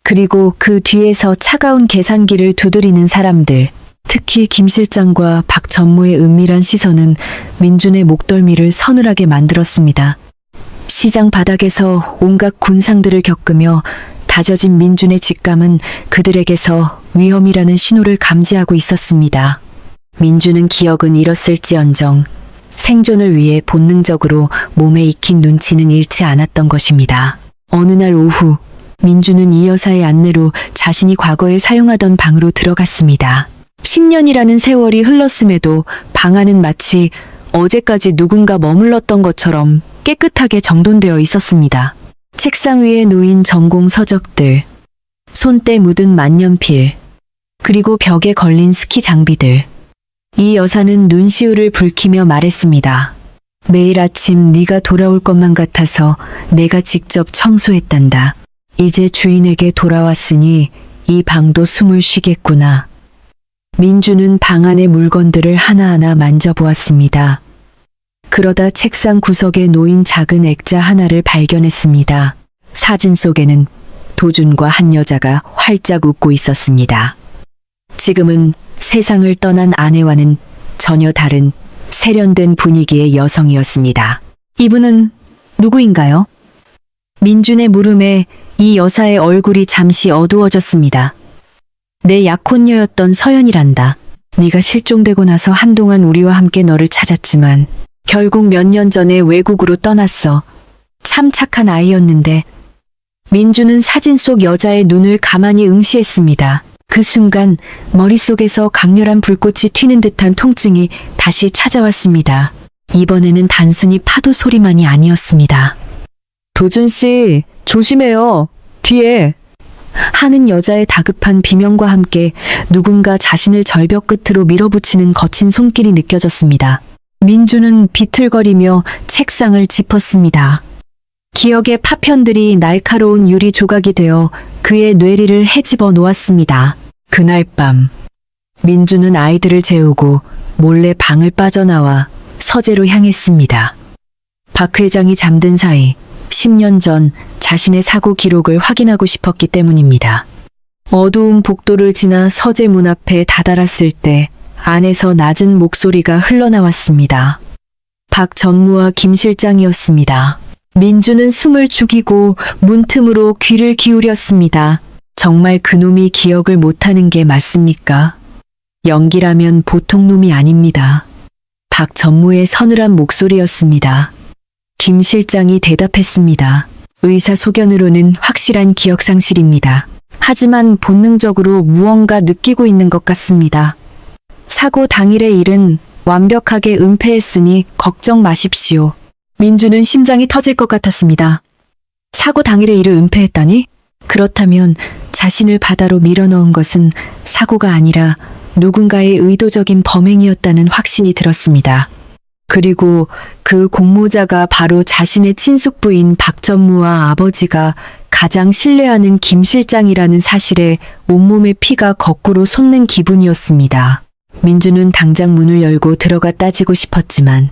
그리고 그 뒤에서 차가운 계산기를 두드리는 사람들, 특히 김 실장과 박 전무의 은밀한 시선은 민준의 목덜미를 서늘하게 만들었습니다. 시장 바닥에서 온갖 군상들을 겪으며 다져진 민준의 직감은 그들에게서 위험이라는 신호를 감지하고 있었습니다. 민준은 기억은 잃었을지언정 생존을 위해 본능적으로 몸에 익힌 눈치는 잃지 않았던 것입니다. 어느 날 오후, 민준은 이 여사의 안내로 자신이 과거에 사용하던 방으로 들어갔습니다. 10년이라는 세월이 흘렀음에도 방 안은 마치 어제까지 누군가 머물렀던 것처럼 깨끗하게 정돈되어 있었습니다. 책상 위에 놓인 전공 서적들, 손때 묻은 만년필, 그리고 벽에 걸린 스키 장비들. 이 여사는 눈시울을 붉히며 말했습니다. 매일 아침 네가 돌아올 것만 같아서 내가 직접 청소했단다. 이제 주인에게 돌아왔으니 이 방도 숨을 쉬겠구나. 민주는 방 안의 물건들을 하나하나 만져보았습니다. 그러다 책상 구석에 놓인 작은 액자 하나를 발견했습니다. 사진 속에는 도준과 한 여자가 활짝 웃고 있었습니다. 지금은 세상을 떠난 아내와는 전혀 다른 세련된 분위기의 여성이었습니다. 이분은 누구인가요? 민준의 물음에 이 여사의 얼굴이 잠시 어두워졌습니다. 내 약혼녀였던 서연이란다. 네가 실종되고 나서 한동안 우리와 함께 너를 찾았지만 결국 몇 년 전에 외국으로 떠났어. 참 착한 아이였는데. 민준은 사진 속 여자의 눈을 가만히 응시했습니다. 그 순간 머릿속에서 강렬한 불꽃이 튀는 듯한 통증이 다시 찾아왔습니다. 이번에는 단순히 파도 소리만이 아니었습니다. 도준 씨, 조심해요. 뒤에. 하는 여자의 다급한 비명과 함께 누군가 자신을 절벽 끝으로 밀어붙이는 거친 손길이 느껴졌습니다. 민주는 비틀거리며 책상을 짚었습니다. 기억의 파편들이 날카로운 유리 조각이 되어 그의 뇌리를 헤집어 놓았습니다. 그날 밤, 민주는 아이들을 재우고 몰래 방을 빠져나와 서재로 향했습니다. 박 회장이 잠든 사이 10년 전 자신의 사고 기록을 확인하고 싶었기 때문입니다. 어두운 복도를 지나 서재 문 앞에 다다랐을 때 안에서 낮은 목소리가 흘러나왔습니다. 박 전무와 김 실장이었습니다. 민주는 숨을 죽이고 문틈으로 귀를 기울였습니다. 정말 그놈이 기억을 못하는 게 맞습니까? 연기라면 보통 놈이 아닙니다. 박 전무의 서늘한 목소리였습니다. 김 실장이 대답했습니다. 의사소견으로는 확실한 기억상실입니다. 하지만 본능적으로 무언가 느끼고 있는 것 같습니다. 사고 당일의 일은 완벽하게 은폐했으니 걱정 마십시오. 민주는 심장이 터질 것 같았습니다. 사고 당일의 일을 은폐했다니? 그렇다면 자신을 바다로 밀어넣은 것은 사고가 아니라 누군가의 의도적인 범행이었다는 확신이 들었습니다. 그리고 그 공모자가 바로 자신의 친숙 부인 박전무와 아버지가 가장 신뢰하는 김 실장이라는 사실에 온몸의 피가 거꾸로 솟는 기분이었습니다. 민주는 당장 문을 열고 들어가 따지고 싶었지만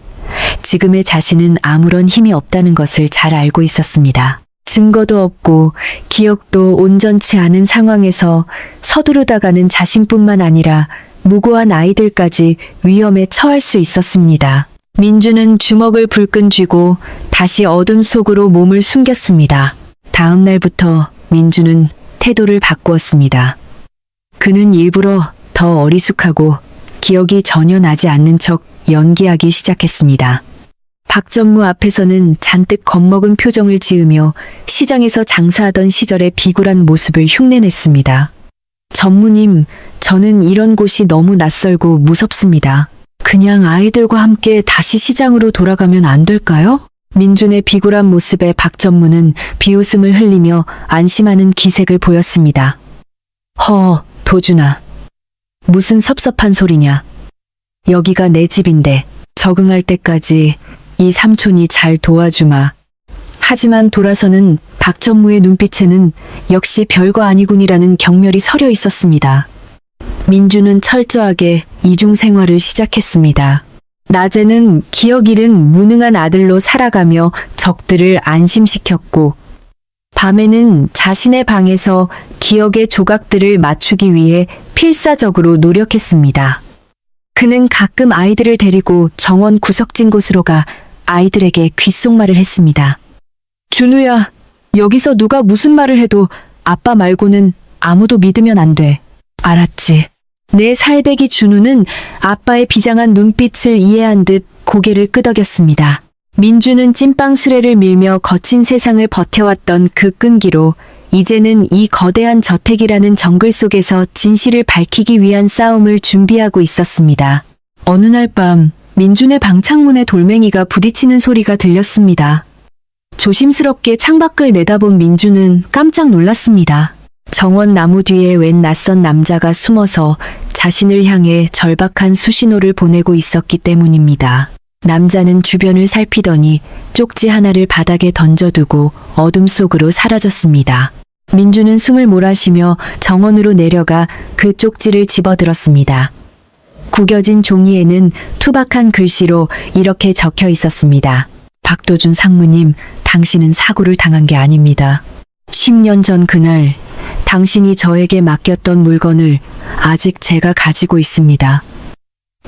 지금의 자신은 아무런 힘이 없다는 것을 잘 알고 있었습니다. 증거도 없고 기억도 온전치 않은 상황에서 서두르다가는 자신뿐만 아니라 무고한 아이들까지 위험에 처할 수 있었습니다. 민주는 주먹을 불끈 쥐고 다시 어둠 속으로 몸을 숨겼습니다. 다음 날부터 민주는 태도를 바꾸었습니다. 그는 일부러 더 어리숙하고 기억이 전혀 나지 않는 척 연기하기 시작했습니다. 박전무 앞에서는 잔뜩 겁먹은 표정을 지으며 시장에서 장사하던 시절의 비굴한 모습을 흉내냈습니다. 전무님, 저는 이런 곳이 너무 낯설고 무섭습니다. 그냥 아이들과 함께 다시 시장으로 돌아가면 안 될까요? 민준의 비굴한 모습에 박전무는 비웃음을 흘리며 안심하는 기색을 보였습니다. 도준아. 무슨 섭섭한 소리냐. 여기가 내 집인데 적응할 때까지 이 삼촌이 잘 도와주마. 하지만 돌아서는 박전무의 눈빛에는 역시 별거 아니군이라는 경멸이 서려 있었습니다. 민주는 철저하게 이중 생활을 시작했습니다. 낮에는 기억 잃은 무능한 아들로 살아가며 적들을 안심시켰고, 밤에는 자신의 방에서 기억의 조각들을 맞추기 위해 필사적으로 노력했습니다. 그는 가끔 아이들을 데리고 정원 구석진 곳으로 가 아이들에게 귓속말을 했습니다. 준우야, 여기서 누가 무슨 말을 해도 아빠 말고는 아무도 믿으면 안 돼. 알았지. 내 살배기 준우는 아빠의 비장한 눈빛을 이해한 듯 고개를 끄덕였습니다. 민주는 찐빵 수레를 밀며 거친 세상을 버텨왔던 그 끈기로 이제는 이 거대한 저택이라는 정글 속에서 진실을 밝히기 위한 싸움을 준비하고 있었습니다. 어느 날 밤 민준의 방창문에 돌멩이가 부딪히는 소리가 들렸습니다. 조심스럽게 창밖을 내다본 민준은 깜짝 놀랐습니다. 정원 나무 뒤에 웬 낯선 남자가 숨어서 자신을 향해 절박한 수신호를 보내고 있었기 때문입니다. 남자는 주변을 살피더니 쪽지 하나를 바닥에 던져두고 어둠 속으로 사라졌습니다. 민주는 숨을 몰아쉬며 정원으로 내려가 그 쪽지를 집어들었습니다. 구겨진 종이에는 투박한 글씨로 이렇게 적혀 있었습니다. 박도준 상무님, 당신은 사고를 당한 게 아닙니다. 10년 전 그날 당신이 저에게 맡겼던 물건을 아직 제가 가지고 있습니다.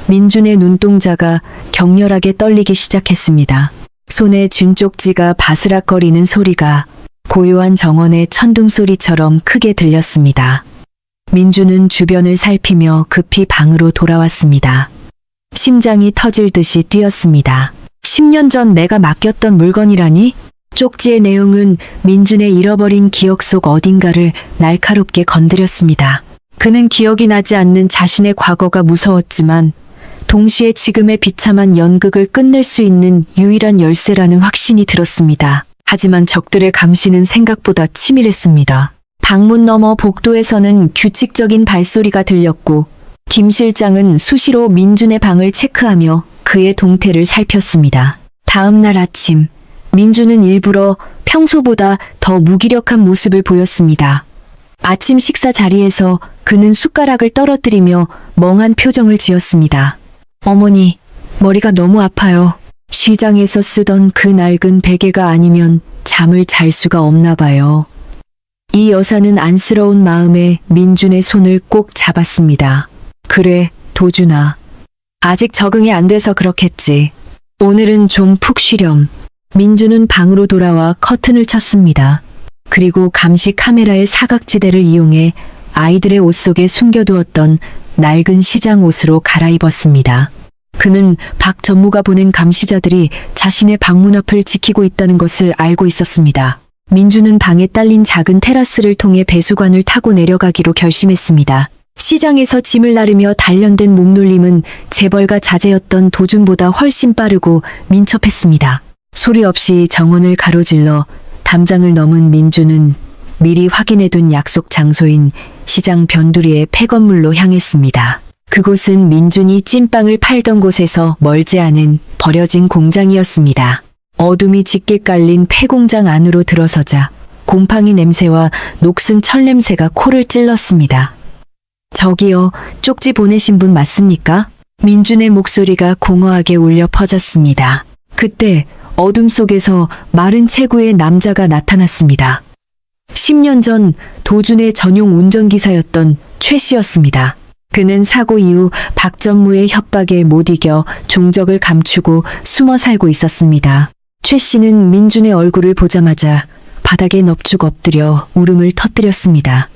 민준의 눈동자가 격렬하게 떨리기 시작했습니다. 손에 쥔 쪽지가 바스락거리는 소리가 고요한 정원의 천둥 소리처럼 크게 들렸습니다. 민준은 주변을 살피며 급히 방으로 돌아왔습니다. 심장이 터질 듯이 뛰었습니다. 10년 전 내가 맡겼던 물건이라니? 쪽지의 내용은 민준의 잃어버린 기억 속 어딘가를 날카롭게 건드렸습니다. 그는 기억이 나지 않는 자신의 과거가 무서웠지만 동시에 지금의 비참한 연극을 끝낼 수 있는 유일한 열쇠라는 확신이 들었습니다. 하지만 적들의 감시는 생각보다 치밀했습니다. 방문 너머 복도에서는 규칙적인 발소리가 들렸고 김 실장은 수시로 민준의 방을 체크하며 그의 동태를 살폈습니다. 다음 날 아침 민준은 일부러 평소보다 더 무기력한 모습을 보였습니다. 아침 식사 자리에서 그는 숟가락을 떨어뜨리며 멍한 표정을 지었습니다. 어머니, 머리가 너무 아파요. 시장에서 쓰던 그 낡은 베개가 아니면 잠을 잘 수가 없나 봐요. 이 여사는 안쓰러운 마음에 민준의 손을 꼭 잡았습니다. 그래, 도준아. 아직 적응이 안 돼서 그렇겠지. 오늘은 좀 푹 쉬렴. 민준은 방으로 돌아와 커튼을 쳤습니다. 그리고 감시 카메라의 사각지대를 이용해 아이들의 옷 속에 숨겨두었던 낡은 시장 옷으로 갈아입었습니다. 그는 박 전무가 보낸 감시자들이 자신의 방문 앞을 지키고 있다는 것을 알고 있었습니다. 민준은 방에 딸린 작은 테라스를 통해 배수관을 타고 내려가기로 결심했습니다. 시장에서 짐을 나르며 단련된 몸놀림은 재벌가 자제였던 도준보다 훨씬 빠르고 민첩했습니다. 소리 없이 정원을 가로질러 담장을 넘은 민준은 미리 확인해둔 약속 장소인 시장 변두리의 폐건물로 향했습니다. 그곳은 민준이 찐빵을 팔던 곳에서 멀지 않은 버려진 공장이었습니다. 어둠이 짙게 깔린 폐공장 안으로 들어서자 곰팡이 냄새와 녹슨 철 냄새가 코를 찔렀습니다. 저기요, 쪽지 보내신 분 맞습니까? 민준의 목소리가 공허하게 울려 퍼졌습니다. 그때 어둠 속에서 마른 체구의 남자가 나타났습니다. 10년 전 도준의 전용 운전기사였던 최 씨였습니다. 그는 사고 이후 박 전무의 협박에 못 이겨 종적을 감추고 숨어 살고 있었습니다. 최 씨는 민준의 얼굴을 보자마자 바닥에 넙죽 엎드려 울음을 터뜨렸습니다.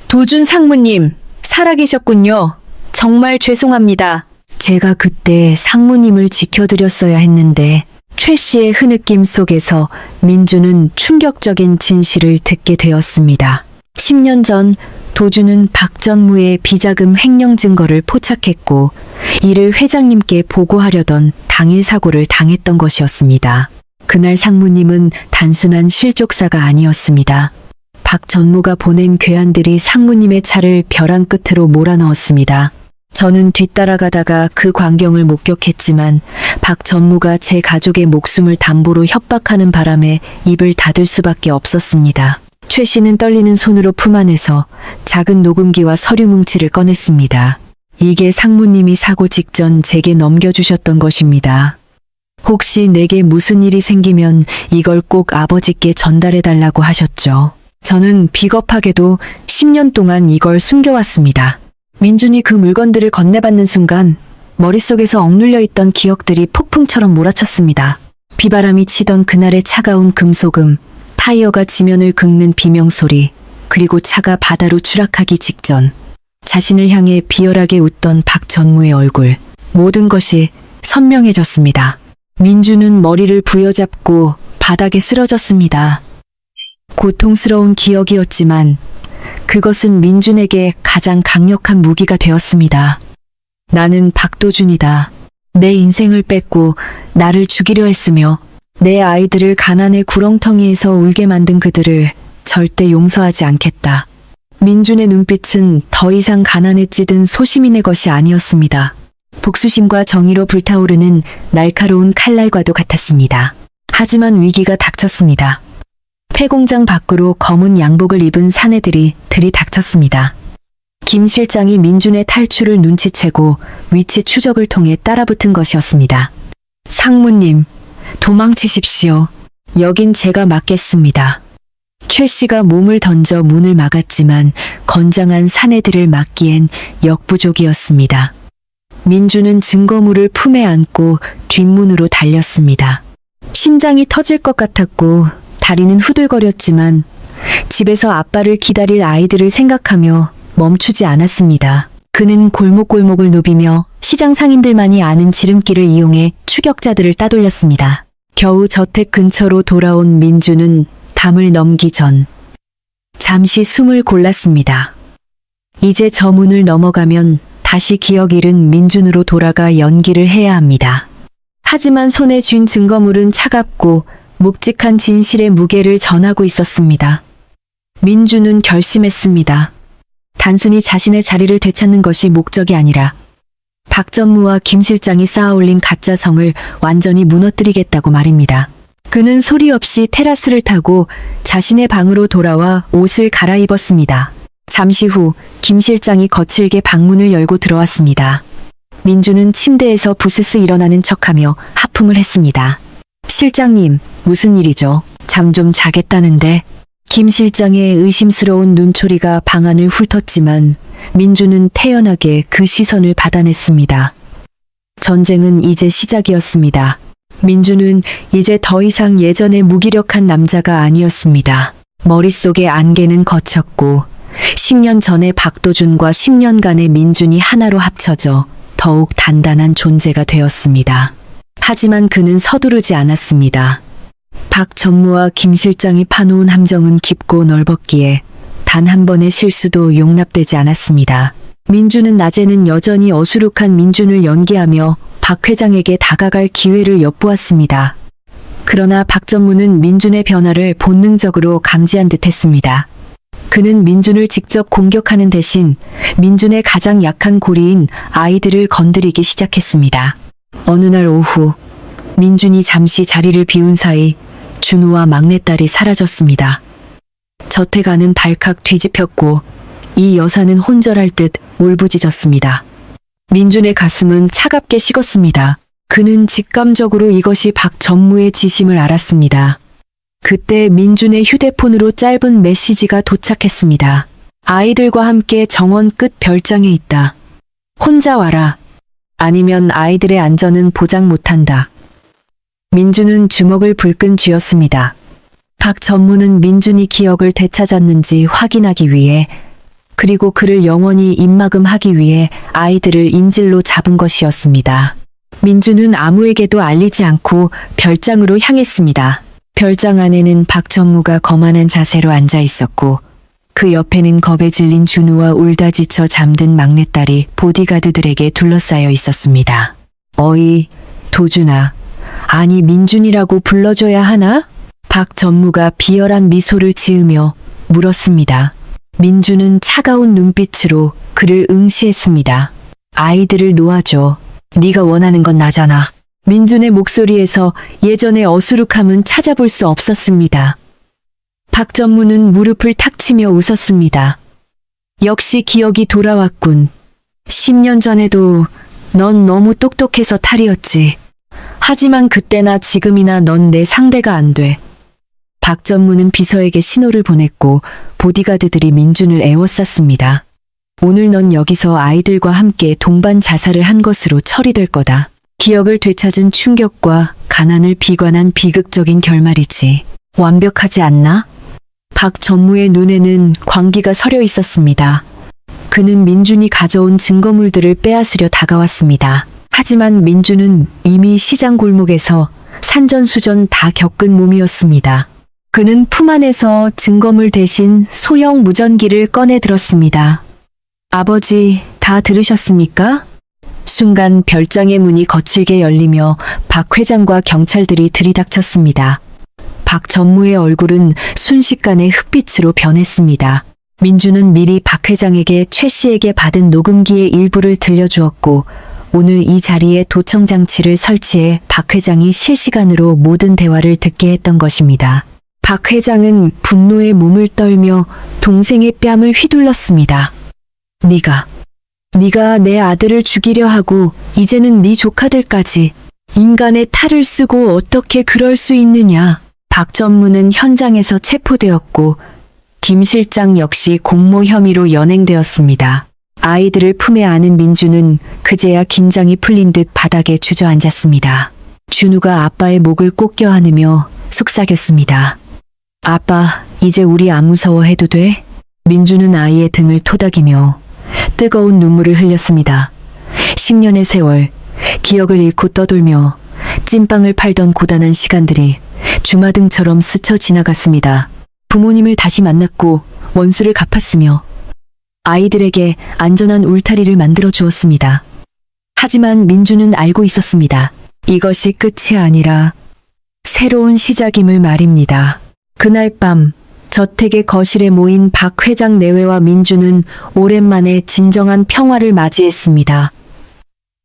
도준 상무님, 살아계셨군요. 정말 죄송합니다. 제가 그때 상무님을 지켜드렸어야 했는데. 최 씨의 흐느낌 속에서 민준은 충격적인 진실을 듣게 되었습니다. 10년 전 도준은 박 전무의 비자금 횡령 증거를 포착했고 이를 회장님께 보고하려던 당일 사고를 당했던 것이었습니다. 그날 상무님은 단순한 실족사가 아니었습니다. 박 전무가 보낸 괴한들이 상무님의 차를 벼랑 끝으로 몰아넣었습니다. 저는 뒤따라가다가 그 광경을 목격했지만 박 전무가 제 가족의 목숨을 담보로 협박하는 바람에 입을 닫을 수밖에 없었습니다. 최 씨는 떨리는 손으로 품 안에서 작은 녹음기와 서류 뭉치를 꺼냈습니다. 이게 상무님이 사고 직전 제게 넘겨주셨던 것입니다. 혹시 내게 무슨 일이 생기면 이걸 꼭 아버지께 전달해달라고 하셨죠. 저는 비겁하게도 10년 동안 이걸 숨겨왔습니다. 민준이 그 물건들을 건네받는 순간 머릿속에서 억눌려 있던 기억들이 폭풍처럼 몰아쳤습니다. 비바람이 치던 그날의 차가운 금속음, 타이어가 지면을 긁는 비명소리, 그리고 차가 바다로 추락하기 직전 자신을 향해 비열하게 웃던 박전무의 얼굴. 모든 것이 선명해졌습니다. 민주는 머리를 부여잡고 바닥에 쓰러졌습니다. 고통스러운 기억이었지만 그것은 민준에게 가장 강력한 무기가 되었습니다. 나는 박도준이다. 내 인생을 뺏고 나를 죽이려 했으며 내 아이들을 가난의 구렁텅이에서 울게 만든 그들을 절대 용서하지 않겠다. 민준의 눈빛은 더 이상 가난에 찌든 소시민의 것이 아니었습니다. 복수심과 정의로 불타오르는 날카로운 칼날과도 같았습니다. 하지만 위기가 닥쳤습니다. 폐공장 밖으로 검은 양복을 입은 사내들이 들이닥쳤습니다. 김 실장이 민준의 탈출을 눈치채고 위치 추적을 통해 따라붙은 것이었습니다. 상무님, 도망치십시오. 여긴 제가 맡겠습니다. 최 씨가 몸을 던져 문을 막았지만 건장한 사내들을 막기엔 역부족이었습니다. 민준은 증거물을 품에 안고 뒷문으로 달렸습니다. 심장이 터질 것 같았고 다리는 후들거렸지만 집에서 아빠를 기다릴 아이들을 생각하며 멈추지 않았습니다. 그는 골목골목을 누비며 시장 상인들만이 아는 지름길을 이용해 추격자들을 따돌렸습니다. 겨우 저택 근처로 돌아온 민주는 담을 넘기 전 잠시 숨을 골랐습니다. 이제 저 문을 넘어가면 다시 기억 잃은 민준으로 돌아가 연기를 해야 합니다. 하지만 손에 쥔 증거물은 차갑고 묵직한 진실의 무게를 전하고 있었습니다. 민준은 결심했습니다. 단순히 자신의 자리를 되찾는 것이 목적이 아니라 박전무와 김 실장이 쌓아올린 가짜성을 완전히 무너뜨리겠다고 말입니다. 그는 소리 없이 테라스를 타고 자신의 방으로 돌아와 옷을 갈아입었습니다. 잠시 후 김 실장이 거칠게 방문을 열고 들어왔습니다. 민주는 침대에서 부스스 일어나는 척하며 하품을 했습니다. 실장님, 무슨 일이죠? 잠 좀 자겠다는데. 김 실장의 의심스러운 눈초리가 방안을 훑었지만 민주는 태연하게 그 시선을 받아냈습니다. 전쟁은 이제 시작이었습니다. 민주는 이제 더 이상 예전의 무기력한 남자가 아니었습니다. 머릿속의 안개는 거쳤고 10년 전의 박도준과 10년간의 민준이 하나로 합쳐져 더욱 단단한 존재가 되었습니다. 하지만 그는 서두르지 않았습니다. 박 전무와 김 실장이 파놓은 함정은 깊고 넓었기에 단 한 번의 실수도 용납되지 않았습니다. 민주는 낮에는 여전히 어수룩한 민준을 연기하며 박 회장에게 다가갈 기회를 엿보았습니다. 그러나 박 전무는 민준의 변화를 본능적으로 감지한 듯했습니다. 그는 민준을 직접 공격하는 대신 민준의 가장 약한 고리인 아이들을 건드리기 시작했습니다. 어느 날 오후 민준이 잠시 자리를 비운 사이 준우와 막내딸이 사라졌습니다. 저택 안은 발칵 뒤집혔고 이 여사는 혼절할 듯 울부짖었습니다. 민준의 가슴은 차갑게 식었습니다. 그는 직감적으로 이것이 박 전무의 지심을 알았습니다. 그때 민준의 휴대폰으로 짧은 메시지가 도착했습니다. 아이들과 함께 정원 끝 별장에 있다. 혼자 와라. 아니면 아이들의 안전은 보장 못한다. 민준은 주먹을 불끈 쥐었습니다. 박 전무는 민준이 기억을 되찾았는지 확인하기 위해 그리고 그를 영원히 입막음하기 위해 아이들을 인질로 잡은 것이었습니다. 민준은 아무에게도 알리지 않고 별장으로 향했습니다. 별장 안에는 박 전무가 거만한 자세로 앉아 있었고 그 옆에는 겁에 질린 준우와 울다 지쳐 잠든 막내딸이 보디가드들에게 둘러싸여 있었습니다. 어이, 도준아. 아니 민준이라고 불러줘야 하나? 박 전무가 비열한 미소를 지으며 물었습니다. 민준은 차가운 눈빛으로 그를 응시했습니다. 아이들을 놓아줘. 네가 원하는 건 나잖아. 민준의 목소리에서 예전의 어수룩함은 찾아볼 수 없었습니다. 박 전무는 무릎을 탁 치며 웃었습니다. 역시 기억이 돌아왔군. 10년 전에도 넌 너무 똑똑해서 탈이었지. 하지만 그때나 지금이나 넌 내 상대가 안 돼. 박 전무는 비서에게 신호를 보냈고 보디가드들이 민준을 에워쌌습니다. 오늘 넌 여기서 아이들과 함께 동반 자살을 한 것으로 처리될 거다. 기억을 되찾은 충격과 가난을 비관한 비극적인 결말이지. 완벽하지 않나? 박 전무의 눈에는 광기가 서려 있었습니다. 그는 민준이 가져온 증거물들을 빼앗으려 다가왔습니다. 하지만 민준은 이미 시장 골목에서 산전수전 다 겪은 몸이었습니다. 그는 품 안에서 증거물 대신 소형 무전기를 꺼내 들었습니다. 아버지, 다 들으셨습니까? 순간 별장의 문이 거칠게 열리며 박 회장과 경찰들이 들이닥쳤습니다. 박 전무의 얼굴은 순식간에 흑빛으로 변했습니다. 민주는 미리 박 회장에게 최 씨에게 받은 녹음기의 일부를 들려주었고 오늘 이 자리에 도청장치를 설치해 박 회장이 실시간으로 모든 대화를 듣게 했던 것입니다. 박 회장은 분노에 몸을 떨며 동생의 뺨을 휘둘렀습니다. 네가 내 아들을 죽이려 하고 이제는 네 조카들까지 인간의 탈을 쓰고 어떻게 그럴 수 있느냐. 박 전무는 현장에서 체포되었고 김 실장 역시 공모 혐의로 연행되었습니다. 아이들을 품에 안은 민주는 그제야 긴장이 풀린 듯 바닥에 주저앉았습니다. 준우가 아빠의 목을 꼭 껴안으며 속삭였습니다. 아빠, 이제 우리 안 무서워해도 돼? 민주는 아이의 등을 토닥이며 뜨거운 눈물을 흘렸습니다. 10년의 세월, 기억을 잃고 떠돌며 찐빵을 팔던 고단한 시간들이 주마등처럼 스쳐 지나갔습니다. 부모님을 다시 만났고 원수를 갚았으며 아이들에게 안전한 울타리를 만들어 주었습니다. 하지만 민주는 알고 있었습니다. 이것이 끝이 아니라 새로운 시작임을 말입니다. 그날 밤 저택의 거실에 모인 박 회장 내외와 민주는 오랜만에 진정한 평화를 맞이했습니다.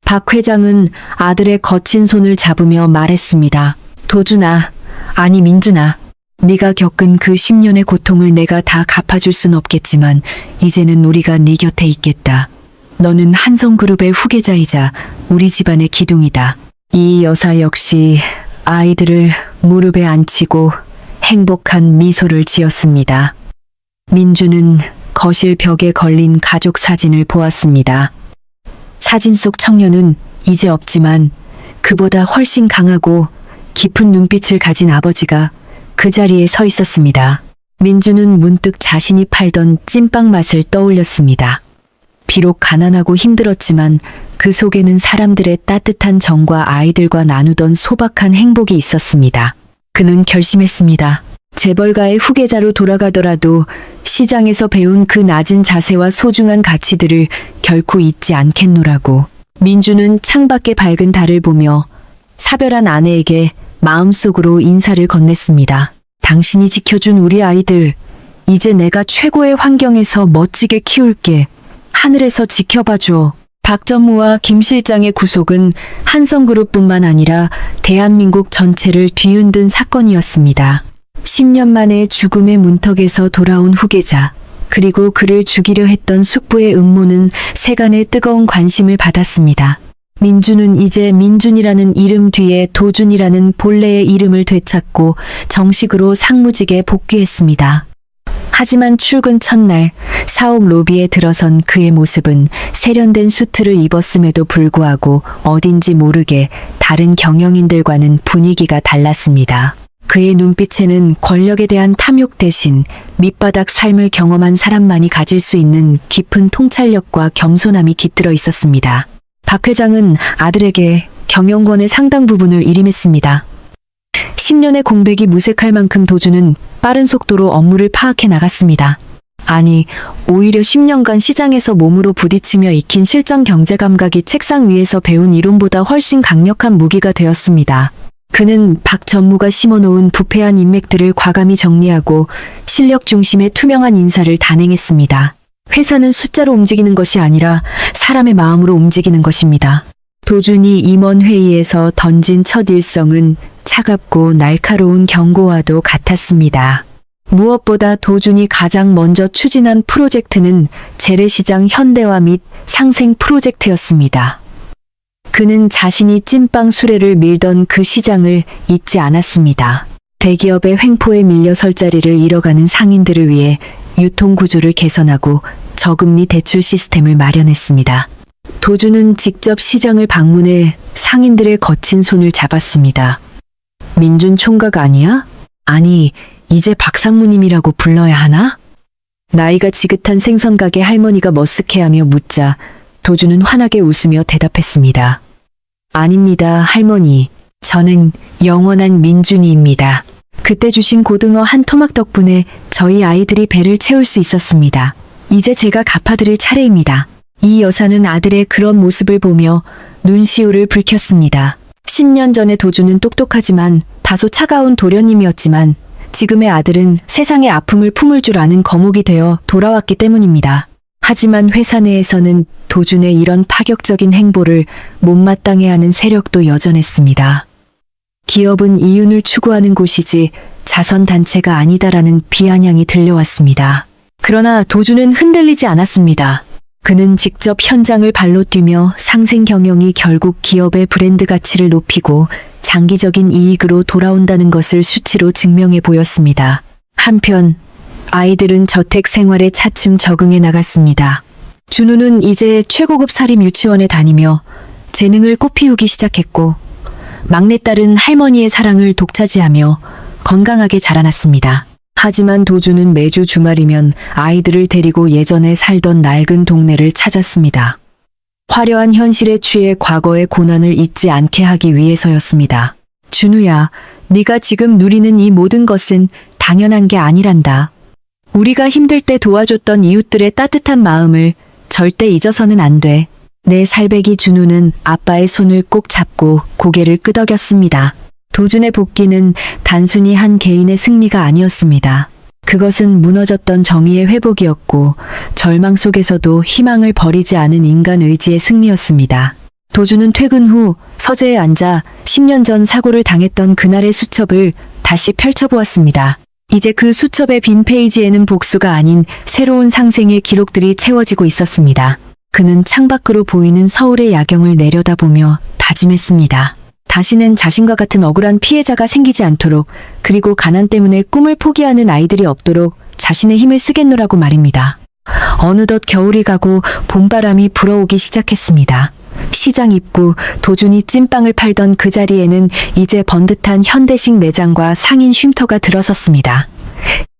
박 회장은 아들의 거친 손을 잡으며 말했습니다. 도준아, 아니 민준아, 네가 겪은 그 10년의 고통을 내가 다 갚아줄 순 없겠지만 이제는 우리가 네 곁에 있겠다. 너는 한성그룹의 후계자이자 우리 집안의 기둥이다. 이 여사 역시 아이들을 무릎에 앉히고 행복한 미소를 지었습니다. 민주는 거실 벽에 걸린 가족 사진을 보았습니다. 사진 속 청년은 이제 없지만 그보다 훨씬 강하고 깊은 눈빛을 가진 아버지가 그 자리에 서 있었습니다. 민주는 문득 자신이 팔던 찐빵 맛을 떠올렸습니다. 비록 가난하고 힘들었지만 그 속에는 사람들의 따뜻한 정과 아이들과 나누던 소박한 행복이 있었습니다. 그는 결심했습니다. 재벌가의 후계자로 돌아가더라도 시장에서 배운 그 낮은 자세와 소중한 가치들을 결코 잊지 않겠노라고. 민주는 창밖의 밝은 달을 보며 사별한 아내에게 마음속으로 인사를 건넸습니다. 당신이 지켜준 우리 아이들, 이제 내가 최고의 환경에서 멋지게 키울게. 하늘에서 지켜봐줘. 박 전무와 김 실장의 구속은 한성그룹뿐만 아니라 대한민국 전체를 뒤흔든 사건이었습니다. 10년 만에 죽음의 문턱에서 돌아온 후계자, 그리고 그를 죽이려 했던 숙부의 음모는 세간의 뜨거운 관심을 받았습니다. 민주는 이제 민준이라는 이름 뒤에 도준이라는 본래의 이름을 되찾고 정식으로 상무직에 복귀했습니다. 하지만 출근 첫날 사옥 로비에 들어선 그의 모습은 세련된 수트를 입었음에도 불구하고 어딘지 모르게 다른 경영인들과는 분위기가 달랐습니다. 그의 눈빛에는 권력에 대한 탐욕 대신 밑바닥 삶을 경험한 사람만이 가질 수 있는 깊은 통찰력과 겸손함이 깃들어 있었습니다. 박 회장은 아들에게 경영권의 상당 부분을 일임했습니다. 10년의 공백이 무색할 만큼 도주는 빠른 속도로 업무를 파악해 나갔습니다. 아니, 오히려 10년간 시장에서 몸으로 부딪히며 익힌 실전 경제 감각이 책상 위에서 배운 이론보다 훨씬 강력한 무기가 되었습니다. 그는 박 전무가 심어놓은 부패한 인맥들을 과감히 정리하고 실력 중심의 투명한 인사를 단행했습니다. 회사는 숫자로 움직이는 것이 아니라 사람의 마음으로 움직이는 것입니다. 도준이 임원회의에서 던진 첫 일성은 차갑고 날카로운 경고와도 같았습니다. 무엇보다 도준이 가장 먼저 추진한 프로젝트는 재래시장 현대화 및 상생 프로젝트였습니다. 그는 자신이 찐빵 수레를 밀던 그 시장을 잊지 않았습니다. 대기업의 횡포에 밀려 설 자리를 잃어가는 상인들을 위해 유통구조를 개선하고 저금리 대출 시스템을 마련했습니다. 도준은 직접 시장을 방문해 상인들의 거친 손을 잡았습니다. 민준 총각 아니야? 아니, 이제 박상무님이라고 불러야 하나? 나이가 지긋한 생선가게 할머니가 머쓱해하며 묻자 도주는 환하게 웃으며 대답했습니다. 아닙니다, 할머니. 저는 영원한 민준이입니다. 그때 주신 고등어 한 토막 덕분에 저희 아이들이 배를 채울 수 있었습니다. 이제 제가 갚아드릴 차례입니다. 이 여사는 아들의 그런 모습을 보며 눈시울을 붉혔습니다. 10년 전에 도주는 똑똑하지만 다소 차가운 도련님이었지만 지금의 아들은 세상의 아픔을 품을 줄 아는 거목이 되어 돌아왔기 때문입니다. 하지만 회사 내에서는 도준의 이런 파격적인 행보를 못마땅해하는 세력도 여전했습니다. 기업은 이윤을 추구하는 곳이지 자선단체가 아니다라는 비아냥이 들려왔습니다. 그러나 도준은 흔들리지 않았습니다. 그는 직접 현장을 발로 뛰며 상생 경영이 결국 기업의 브랜드 가치를 높이고 장기적인 이익으로 돌아온다는 것을 수치로 증명해 보였습니다. 한편 아이들은 저택 생활에 차츰 적응해 나갔습니다. 준우는 이제 최고급 사립 유치원에 다니며 재능을 꽃피우기 시작했고 막내딸은 할머니의 사랑을 독차지하며 건강하게 자라났습니다. 하지만 도주는 매주 주말이면 아이들을 데리고 예전에 살던 낡은 동네를 찾았습니다. 화려한 현실에 취해 과거의 고난을 잊지 않게 하기 위해서였습니다. 준우야, 네가 지금 누리는 이 모든 것은 당연한 게 아니란다. 우리가 힘들 때 도와줬던 이웃들의 따뜻한 마음을 절대 잊어서는 안 돼. 내 살배기 준우는 아빠의 손을 꼭 잡고 고개를 끄덕였습니다. 도준의 복귀는 단순히 한 개인의 승리가 아니었습니다. 그것은 무너졌던 정의의 회복이었고 절망 속에서도 희망을 버리지 않은 인간 의지의 승리였습니다. 도준은 퇴근 후 서재에 앉아 10년 전 사고를 당했던 그날의 수첩을 다시 펼쳐보았습니다. 이제 그 수첩의 빈 페이지에는 복수가 아닌 새로운 상생의 기록들이 채워지고 있었습니다. 그는 창밖으로 보이는 서울의 야경을 내려다보며 다짐했습니다. 다시는 자신과 같은 억울한 피해자가 생기지 않도록, 그리고 가난 때문에 꿈을 포기하는 아이들이 없도록 자신의 힘을 쓰겠노라고 말입니다. 어느덧 겨울이 가고 봄바람이 불어오기 시작했습니다. 시장 입구, 도준이 찐빵을 팔던 그 자리에는 이제 번듯한 현대식 매장과 상인 쉼터가 들어섰습니다.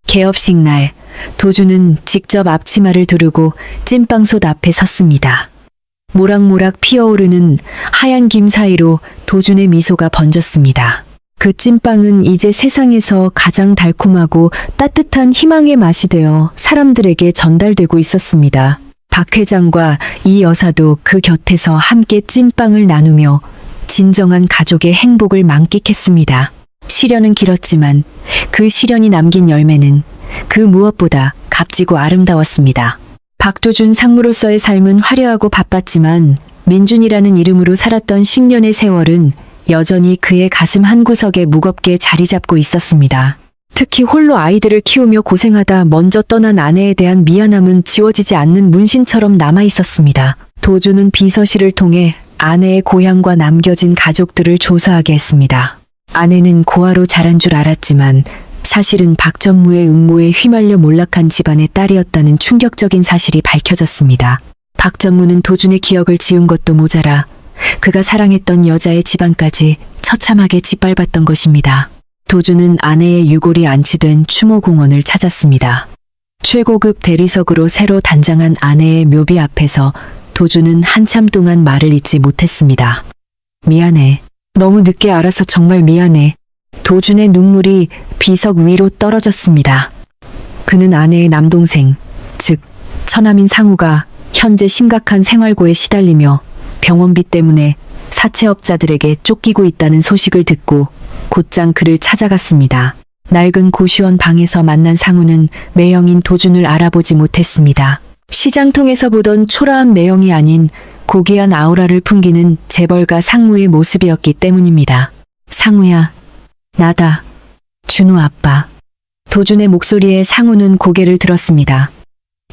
개업식 날, 도준은 직접 앞치마를 두르고 찐빵솥 앞에 섰습니다. 모락모락 피어오르는 하얀 김 사이로 도준의 미소가 번졌습니다. 그 찐빵은 이제 세상에서 가장 달콤하고 따뜻한 희망의 맛이 되어 사람들에게 전달되고 있었습니다. 박 회장과 이 여사도 그 곁에서 함께 찐빵을 나누며 진정한 가족의 행복을 만끽했습니다. 시련은 길었지만 그 시련이 남긴 열매는 그 무엇보다 값지고 아름다웠습니다. 박도준 상무로서의 삶은 화려하고 바빴지만 민준이라는 이름으로 살았던 10년의 세월은 여전히 그의 가슴 한구석에 무겁게 자리 잡고 있었습니다. 특히 홀로 아이들을 키우며 고생하다 먼저 떠난 아내에 대한 미안함은 지워지지 않는 문신처럼 남아 있었습니다. 도준은 비서실을 통해 아내의 고향과 남겨진 가족들을 조사하게 했습니다. 아내는 고아로 자란 줄 알았지만 사실은 박전무의 음모에 휘말려 몰락한 집안의 딸이었다는 충격적인 사실이 밝혀졌습니다. 박전무는 도준의 기억을 지운 것도 모자라 그가 사랑했던 여자의 집안까지 처참하게 짓밟았던 것입니다. 도준은 아내의 유골이 안치된 추모공원을 찾았습니다. 최고급 대리석으로 새로 단장한 아내의 묘비 앞에서 도준은 한참 동안 말을 잇지 못했습니다. 미안해. 너무 늦게 알아서 정말 미안해. 도준의 눈물이 비석 위로 떨어졌습니다. 그는 아내의 남동생, 즉 처남인 상우가 현재 심각한 생활고에 시달리며 병원비 때문에 사채업자들에게 쫓기고 있다는 소식을 듣고 곧장 그를 찾아갔습니다. 낡은 고시원 방에서 만난 상우는 매형인 도준을 알아보지 못했습니다. 시장통에서 보던 초라한 매형이 아닌 고귀한 아우라를 풍기는 재벌가 상무의 모습이었기 때문입니다. 상우야, 나다. 준우 아빠. 도준의 목소리에 상우는 고개를 들었습니다.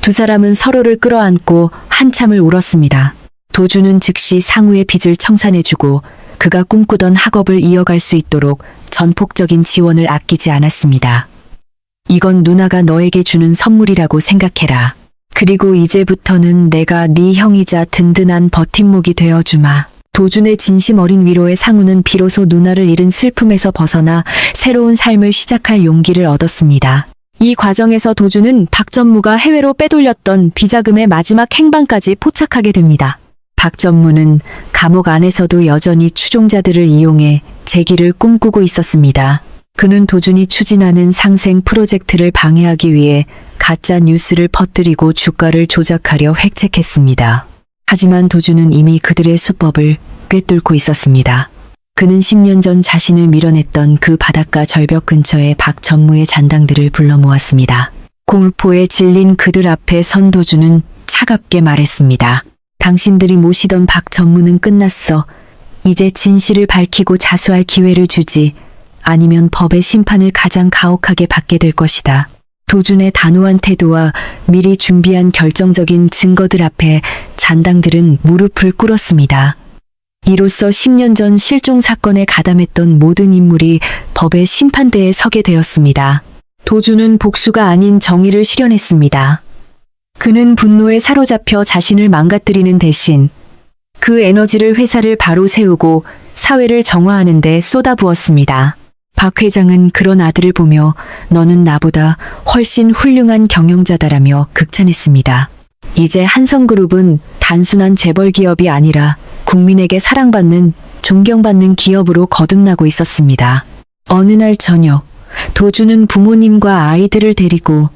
두 사람은 서로를 끌어안고 한참을 울었습니다. 도준은 즉시 상우의 빚을 청산해주고 그가 꿈꾸던 학업을 이어갈 수 있도록 전폭적인 지원을 아끼지 않았습니다. 이건 누나가 너에게 주는 선물이라고 생각해라. 그리고 이제부터는 내가 네 형이자 든든한 버팀목이 되어주마. 도준의 진심 어린 위로의 상우는 비로소 누나를 잃은 슬픔에서 벗어나 새로운 삶을 시작할 용기를 얻었습니다. 이 과정에서 도준은 박전무가 해외로 빼돌렸던 비자금의 마지막 행방까지 포착하게 됩니다. 박전무는 감옥 안에서도 여전히 추종자들을 이용해 재기를 꿈꾸고 있었습니다. 그는 도준이 추진하는 상생 프로젝트를 방해하기 위해 가짜 뉴스를 퍼뜨리고 주가를 조작하려 획책했습니다. 하지만 도준은 이미 그들의 수법을 꿰뚫고 있었습니다. 그는 10년 전 자신을 밀어냈던 그 바닷가 절벽 근처에 박전무의 잔당들을 불러 모았습니다. 공포에 질린 그들 앞에 선 도준은 차갑게 말했습니다. 당신들이 모시던 박전무는 끝났어. 이제 진실을 밝히고 자수할 기회를 주지. 아니면 법의 심판을 가장 가혹하게 받게 될 것이다. 도준의 단호한 태도와 미리 준비한 결정적인 증거들 앞에 잔당들은 무릎을 꿇었습니다. 이로써 10년 전 실종 사건에 가담했던 모든 인물이 법의 심판대에 서게 되었습니다. 도준은 복수가 아닌 정의를 실현했습니다. 그는 분노에 사로잡혀 자신을 망가뜨리는 대신 그 에너지를 회사를 바로 세우고 사회를 정화하는 데 쏟아부었습니다. 박 회장은 그런 아들을 보며 너는 나보다 훨씬 훌륭한 경영자다라며 극찬했습니다. 이제 한성그룹은 단순한 재벌 기업이 아니라 국민에게 사랑받는, 존경받는 기업으로 거듭나고 있었습니다. 어느 날 저녁, 도준은 부모님과 아이들을 데리고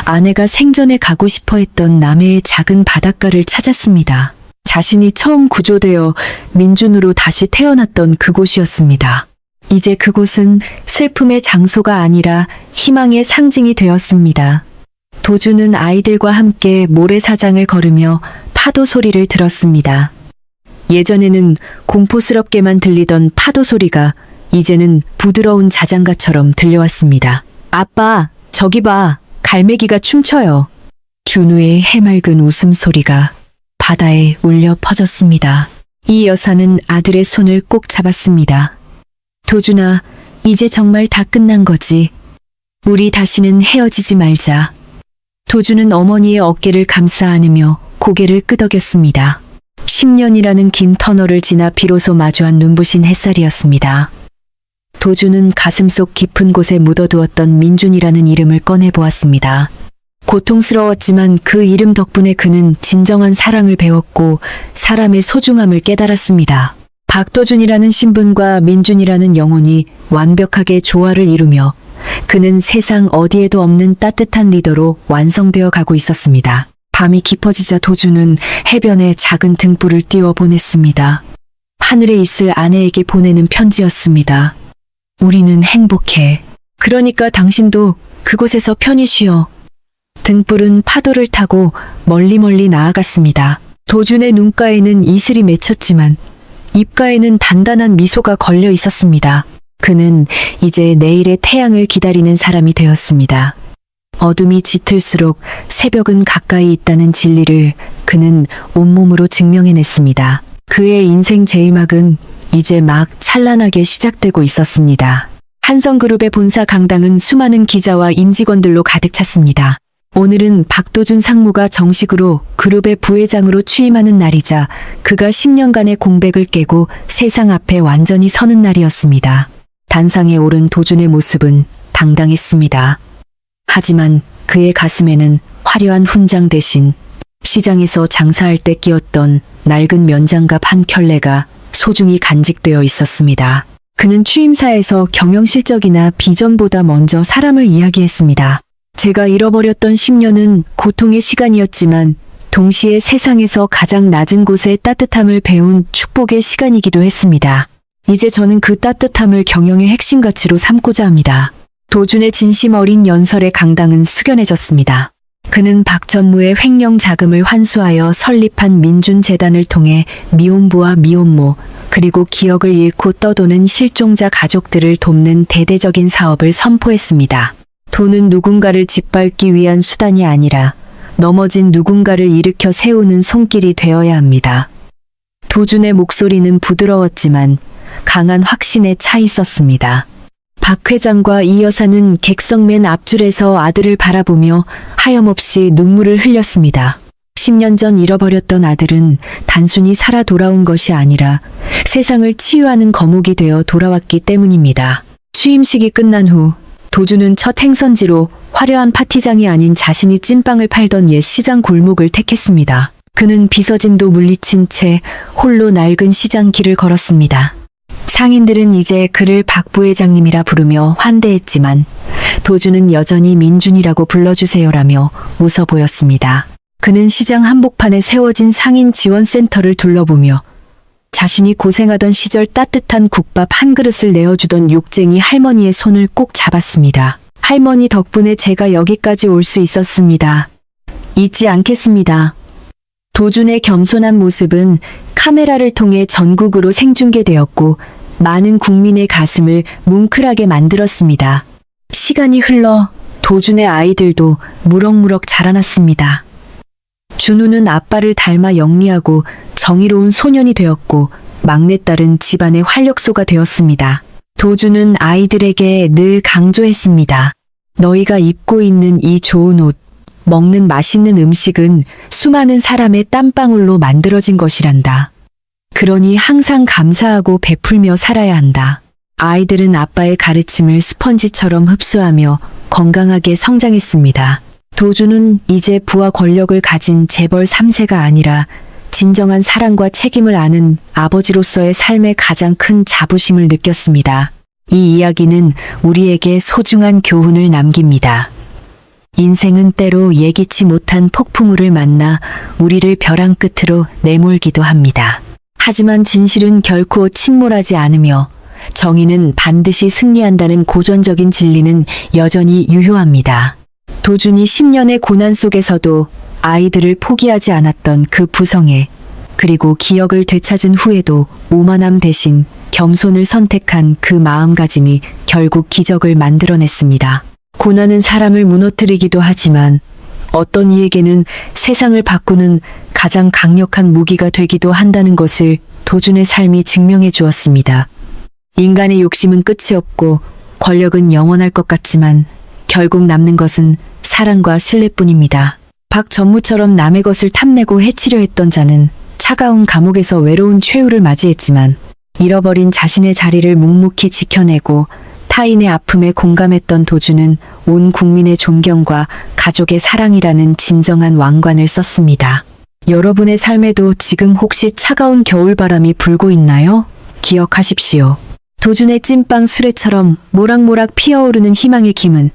아내가 생전에 가고 싶어 했던 남해의 작은 바닷가를 찾았습니다. 자신이 처음 구조되어 민준으로 다시 태어났던 그곳이었습니다. 이제 그곳은 슬픔의 장소가 아니라 희망의 상징이 되었습니다. 도준은 아이들과 함께 모래사장을 걸으며 파도 소리를 들었습니다. 예전에는 공포스럽게만 들리던 파도 소리가 이제는 부드러운 자장가처럼 들려왔습니다. 아빠, 저기 봐. 갈매기가 춤춰요. 준우의 해맑은 웃음소리가 바다에 울려 퍼졌습니다. 이 여사는 아들의 손을 꼭 잡았습니다. 도준아, 이제 정말 다 끝난 거지. 우리 다시는 헤어지지 말자. 도준은 어머니의 어깨를 감싸 안으며 고개를 끄덕였습니다. 10년이라는 긴 터널을 지나 비로소 마주한 눈부신 햇살이었습니다. 도준은 가슴속 깊은 곳에 묻어두었던 민준이라는 이름을 꺼내보았습니다. 고통스러웠지만 그 이름 덕분에 그는 진정한 사랑을 배웠고 사람의 소중함을 깨달았습니다. 박도준이라는 신분과 민준이라는 영혼이 완벽하게 조화를 이루며 그는 세상 어디에도 없는 따뜻한 리더로 완성되어 가고 있었습니다. 밤이 깊어지자 도준은 해변에 작은 등불을 띄워 보냈습니다. 하늘에 있을 아내에게 보내는 편지였습니다. 우리는 행복해. 그러니까 당신도 그곳에서 편히 쉬어. 등불은 파도를 타고 멀리 나아갔습니다. 도준의 눈가에는 이슬이 맺혔지만 입가에는 단단한 미소가 걸려 있었습니다. 그는 이제 내일의 태양을 기다리는 사람이 되었습니다. 어둠이 짙을수록 새벽은 가까이 있다는 진리를 그는 온몸으로 증명해냈습니다. 그의 인생 제2막은 이제 막 찬란하게 시작되고 있었습니다. 한성그룹의 본사 강당은 수많은 기자와 임직원들로 가득 찼습니다. 오늘은 박도준 상무가 정식으로 그룹의 부회장으로 취임하는 날이자 그가 10년간의 공백을 깨고 세상 앞에 완전히 서는 날이었습니다. 단상에 오른 도준의 모습은 당당했습니다. 하지만 그의 가슴에는 화려한 훈장 대신 시장에서 장사할 때 끼었던 낡은 면장갑 한 켤레가 소중히 간직되어 있었습니다. 그는 취임사에서 경영 실적이나 비전보다 먼저 사람을 이야기했습니다. 제가 잃어버렸던 10년은 고통의 시간이었지만 동시에 세상에서 가장 낮은 곳의 따뜻함을 배운 축복의 시간이기도 했습니다. 이제 저는 그 따뜻함을 경영의 핵심 가치로 삼고자 합니다. 도준의 진심 어린 연설의 강당은 숙연해졌습니다. 그는 박전무의 횡령 자금을 환수하여 설립한 민준재단을 통해 미혼부와 미혼모, 그리고 기억을 잃고 떠도는 실종자 가족들을 돕는 대대적인 사업을 선포했습니다. 돈은 누군가를 짓밟기 위한 수단이 아니라 넘어진 누군가를 일으켜 세우는 손길이 되어야 합니다. 도준의 목소리는 부드러웠지만 강한 확신에 차 있었습니다. 박 회장과 이 여사는 객석 맨 앞줄에서 아들을 바라보며 하염없이 눈물을 흘렸습니다. 10년 전 잃어버렸던 아들은 단순히 살아 돌아온 것이 아니라 세상을 치유하는 거목이 되어 돌아왔기 때문입니다. 취임식이 끝난 후 도주는 첫 행선지로 화려한 파티장이 아닌 자신이 찐빵을 팔던 옛 시장 골목을 택했습니다. 그는 비서진도 물리친 채 홀로 낡은 시장 길을 걸었습니다. 상인들은 이제 그를 박 부회장님이라 부르며 환대했지만 도주는 여전히 민준이라고 불러주세요라며 웃어 보였습니다. 그는 시장 한복판에 세워진 상인 지원센터를 둘러보며 자신이 고생하던 시절 따뜻한 국밥 한 그릇을 내어주던 욕쟁이 할머니의 손을 꼭 잡았습니다. 할머니 덕분에 제가 여기까지 올 수 있었습니다. 잊지 않겠습니다. 도준의 겸손한 모습은 카메라를 통해 전국으로 생중계되었고 많은 국민의 가슴을 뭉클하게 만들었습니다. 시간이 흘러 도준의 아이들도 무럭무럭 자라났습니다. 준우는 아빠를 닮아 영리하고 정의로운 소년이 되었고 막내딸은 집안의 활력소가 되었습니다. 도준은 아이들에게 늘 강조했습니다. 너희가 입고 있는 이 좋은 옷, 먹는 맛있는 음식은 수많은 사람의 땀방울로 만들어진 것이란다. 그러니 항상 감사하고 베풀며 살아야 한다. 아이들은 아빠의 가르침을 스펀지처럼 흡수하며 건강하게 성장했습니다. 도준은 이제 부와 권력을 가진 재벌 3세가 아니라 진정한 사랑과 책임을 아는 아버지로서의 삶의 가장 큰 자부심을 느꼈습니다. 이 이야기는 우리에게 소중한 교훈을 남깁니다. 인생은 때로 예기치 못한 폭풍우를 만나 우리를 벼랑 끝으로 내몰기도 합니다. 하지만 진실은 결코 침몰하지 않으며 정의는 반드시 승리한다는 고전적인 진리는 여전히 유효합니다. 도준이 10년의 고난 속에서도 아이들을 포기하지 않았던 그 부성애, 그리고 기억을 되찾은 후에도 오만함 대신 겸손을 선택한 그 마음가짐이 결국 기적을 만들어냈습니다. 고난은 사람을 무너뜨리기도 하지만 어떤 이에게는 세상을 바꾸는 가장 강력한 무기가 되기도 한다는 것을 도준의 삶이 증명해 주었습니다. 인간의 욕심은 끝이 없고 권력은 영원할 것 같지만 결국 남는 것은 사랑과 신뢰뿐입니다. 박전무처럼 남의 것을 탐내고 해치려 했던 자는 차가운 감옥에서 외로운 최후를 맞이했지만 잃어버린 자신의 자리를 묵묵히 지켜내고 타인의 아픔에 공감했던 도준은 온 국민의 존경과 가족의 사랑이라는 진정한 왕관을 썼습니다. 여러분의 삶에도 지금 혹시 차가운 겨울바람이 불고 있나요? 기억하십시오. 도준의 찐빵 수레처럼 모락모락 피어오르는 희망의 김은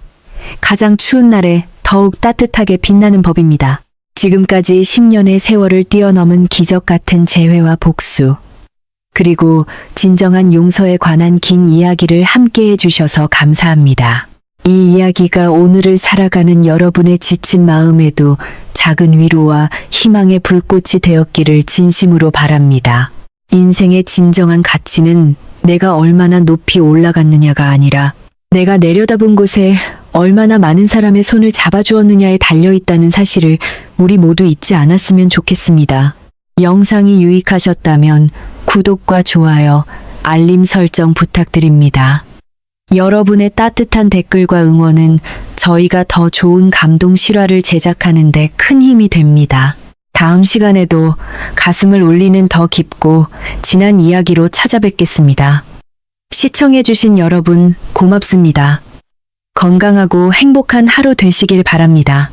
가장 추운 날에 더욱 따뜻하게 빛나는 법입니다. 지금까지 10년의 세월을 뛰어넘은 기적 같은 재회와 복수, 그리고 진정한 용서에 관한 긴 이야기를 함께 해주셔서 감사합니다. 이 이야기가 오늘을 살아가는 여러분의 지친 마음에도 작은 위로와 희망의 불꽃이 되었기를 진심으로 바랍니다. 인생의 진정한 가치는 내가 얼마나 높이 올라갔느냐가 아니라 내가 내려다본 곳에 얼마나 많은 사람의 손을 잡아주었느냐에 달려있다는 사실을 우리 모두 잊지 않았으면 좋겠습니다. 영상이 유익하셨다면 구독과 좋아요, 알림 설정 부탁드립니다. 여러분의 따뜻한 댓글과 응원은 저희가 더 좋은 감동 실화를 제작하는 데 큰 힘이 됩니다. 다음 시간에도 가슴을 울리는 더 깊고 진한 이야기로 찾아뵙겠습니다. 시청해주신 여러분 고맙습니다. 건강하고 행복한 하루 되시길 바랍니다.